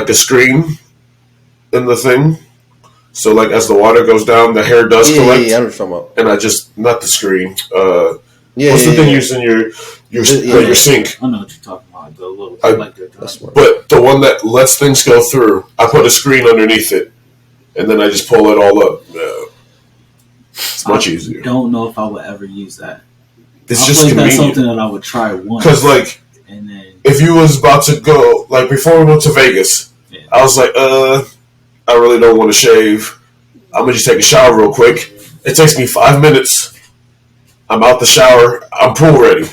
a screen in the thing, so like as the water goes down, the hair does collect. Yeah, I know what you're talking about. And I just not the screen. What's the thing using your sink? I know what you're talking about. The little but the one that lets things go through, I put a screen underneath it, and then I just pull it all up. It's much easier. I don't know if I would ever use that. It's just convenient. That's something that I would try once. Because and then if you was about to go, like before we went to Vegas, I was like, I really don't want to shave. I'm gonna just take a shower real quick, It takes me 5 minutes. I'm out the shower. I'm pool ready.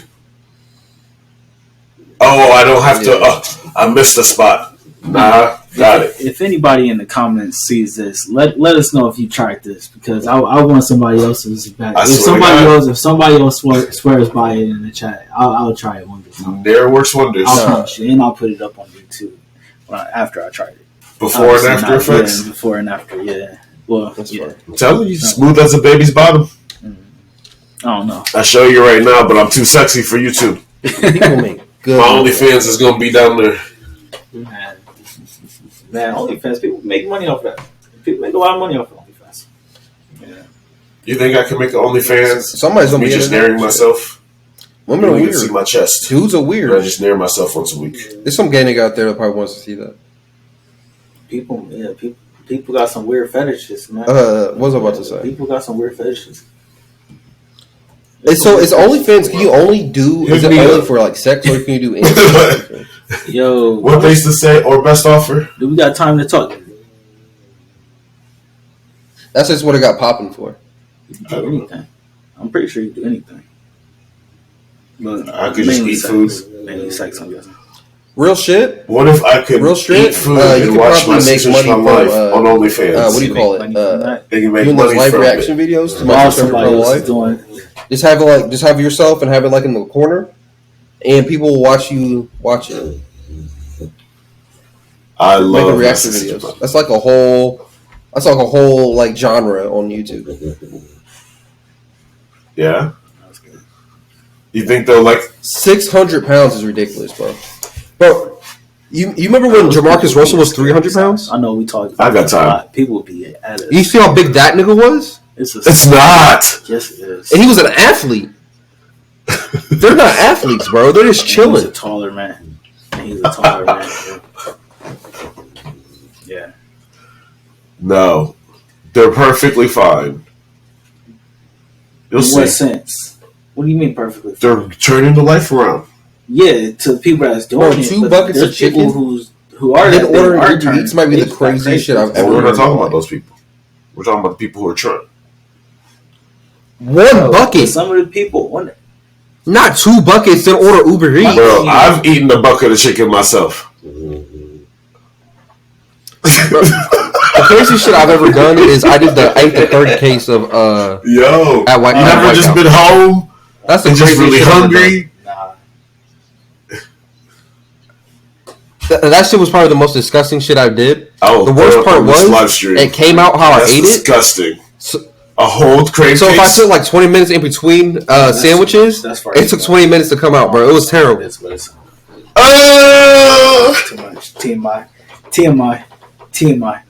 Oh, I don't have to. I missed the spot. Nah, got it. If anybody in the comments sees this, let us know if you tried this, because I want somebody else's back. If somebody else swears by it in the chat, I'll try it one time. There works wonders. I'll promise you, and I'll put it up on YouTube after I tried it. Before and after effects. Yeah, before and after, yeah. Well, yeah. I'm telling you, smooth as a baby's bottom. I don't know. I show you right now, but I'm too sexy for YouTube. My OnlyFans is gonna be down there. Man, OnlyFans, people make money off that. People make a lot of money off of OnlyFans. Yeah. You think I can make an OnlyFans? Somebody's gonna be just narrowing myself. Women are weird. See my chest. Dudes are weird. I just narrow myself once a week. There's some gay nigga out there that probably wants to see that. People got some weird fetishes, man. What was I about to say? People got some weird fetishes. It's OnlyFans, can you only do, is it only for like sex, or can you do anything? Yo. What they used to say, or best offer? Do we got time to talk? That's just what it got popping for. You can do anything. I'm pretty sure you can do anything. But I could just eat food. Mainly sex, I'm guessing. Real shit? What if I could eat food and watch my sisters from life on OnlyFans? What do you call it? They can make doing money those live from reaction it. videos to my sister from life. Just have yourself and have it like in the corner, and people will watch you watch it. I love making reaction videos. That's like a whole like genre on YouTube. Yeah. You think they'll like 600 pounds is ridiculous, bro. Bro, you remember when Jamarcus Russell was 300 pounds? I know we talked about I got time. People would be at it. You see how big that nigga was? It's not. Yes, it is. And he was an athlete. They're not athletes, bro. They're just chilling. He's a taller man. He's a taller man. Yeah. No. They're perfectly fine. You'll see. In what sense? What do you mean perfectly fine? They're turning the life around. Yeah, to the people that's doing it. 2 buckets of chicken who are then ordering Uber Eats might be the craziest shit I've ever heard. We're not talking about those people. We're talking about the people who are trying. One bucket. Some of the people, not 2 buckets, then order Uber Eats. Bro, I've eaten a bucket of chicken myself. The craziest shit I've ever done is I ate the 3rd case of at White. Never just been home. That's the just really hungry. That shit was probably the most disgusting shit I did. Oh, the worst part was it came out how I ate disgusting. it. Disgusting. A whole crate. So if I took like 20 minutes in between sandwiches, it took 20 minutes to come out, bro. It was terrible. Too much. TMI.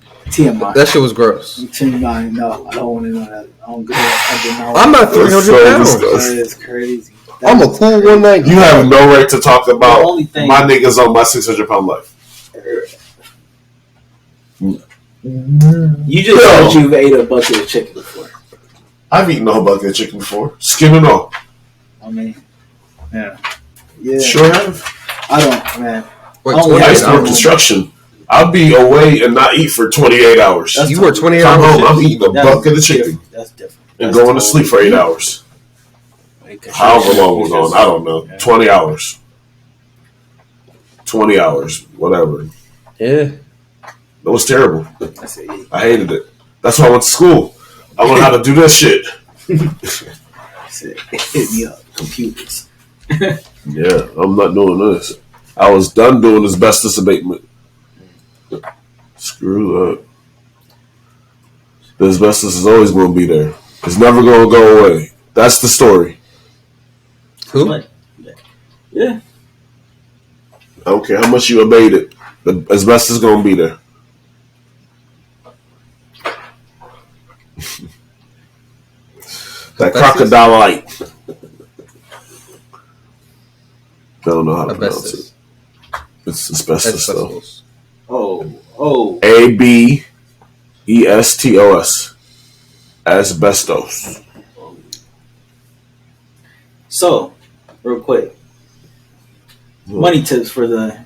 That shit was gross. TMI. No, I don't want to know that. I'm not 300 pounds. That is crazy. I'm a cool 190. You have no right to talk about my niggas on my 600-pound life. You just said you've ate a bucket of chicken before. I've eaten a whole bucket of chicken before. Skin and all. I mean, yeah. Sure have. I don't, man. Nice for construction. I'll be away and not eat for 28 hours. You were 28 hours. Come home, I'm eating a bucket of chicken. That's different. And going to sleep for 8 hours. However long it was on, I don't know. 20 hours. 20 hours, whatever. Yeah. It was terrible. I hated it. That's why I went to school. I learned how to do that shit. Hit me up, computers. Yeah, I'm not doing this. I was done doing asbestos abatement. Screw that. The asbestos is always going to be there. It's never going to go away. That's the story. Who? Yeah. I don't care how much you abate it. The asbestos is going to be there. That crocodile light. I don't know how to pronounce it. It's asbestos though. Oh. ABESTOS. Asbestos. So, real quick. Money tips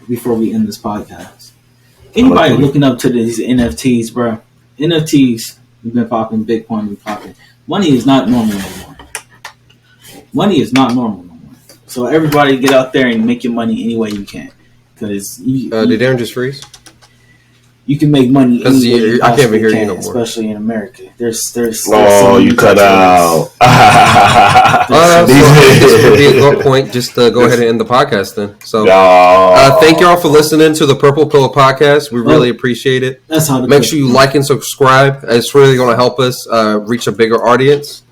before we end this podcast. Anybody looking up to these NFTs, bro? NFTs, we've been popping, Bitcoin, we've been popping. Money is not normal no more. Money is not normal no more. So everybody get out there and make your money any way you can. Because did Darren just freeze? You can make money any way you I can't even hear can, you no more. especially in America. There's Oh, you cut out. This would be a good point. Just go ahead and end the podcast then. So, thank y'all for listening to the Purple Pill Podcast. We really appreciate it. That's how. Make sure you like and subscribe. It's really going to help us reach a bigger audience.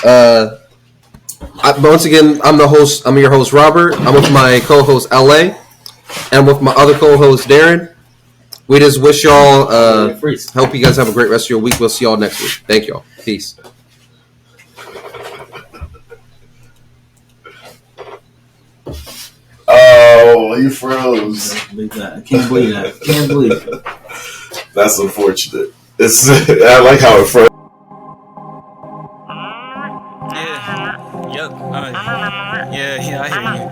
Once again, I'm the host. I'm your host, Robert. I'm with my co-host, LA, and with my other co-host, Darren. We just wish y'all, hope you guys have a great rest of your week. We'll see y'all next week. Thank y'all. Peace. Oh, you froze. I can't believe that. Can't believe it. That's unfortunate. I like how it froze. Yeah, I hear you.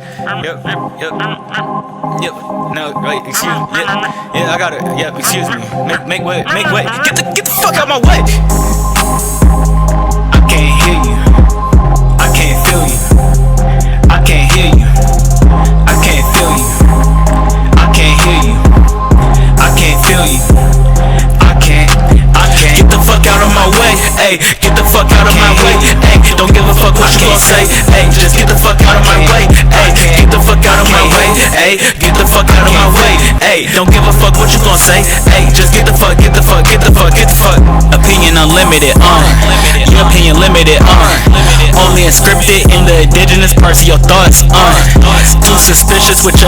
Yep. No, wait, excuse me. Yeah, I got it. Yep, excuse me. Make way. Get the fuck out my way. I can't hear you. I can't feel you. I can't hear you. I can't feel you. I can't hear you. I can't feel you. I can't. Get the fuck out of my way. Ay, get the fuck out of my way. Ay, don't give a fuck what you gon' say. Ay, just get the fuck out of my way. Ay, get the fuck out of my way. Ay, get the fuck out of my way. Ay, don't give a fuck what you gon' say. Ay, just get the fuck. Opinion unlimited, your opinion limited, only inscripted in the indigenous parts of your thoughts, too suspicious with your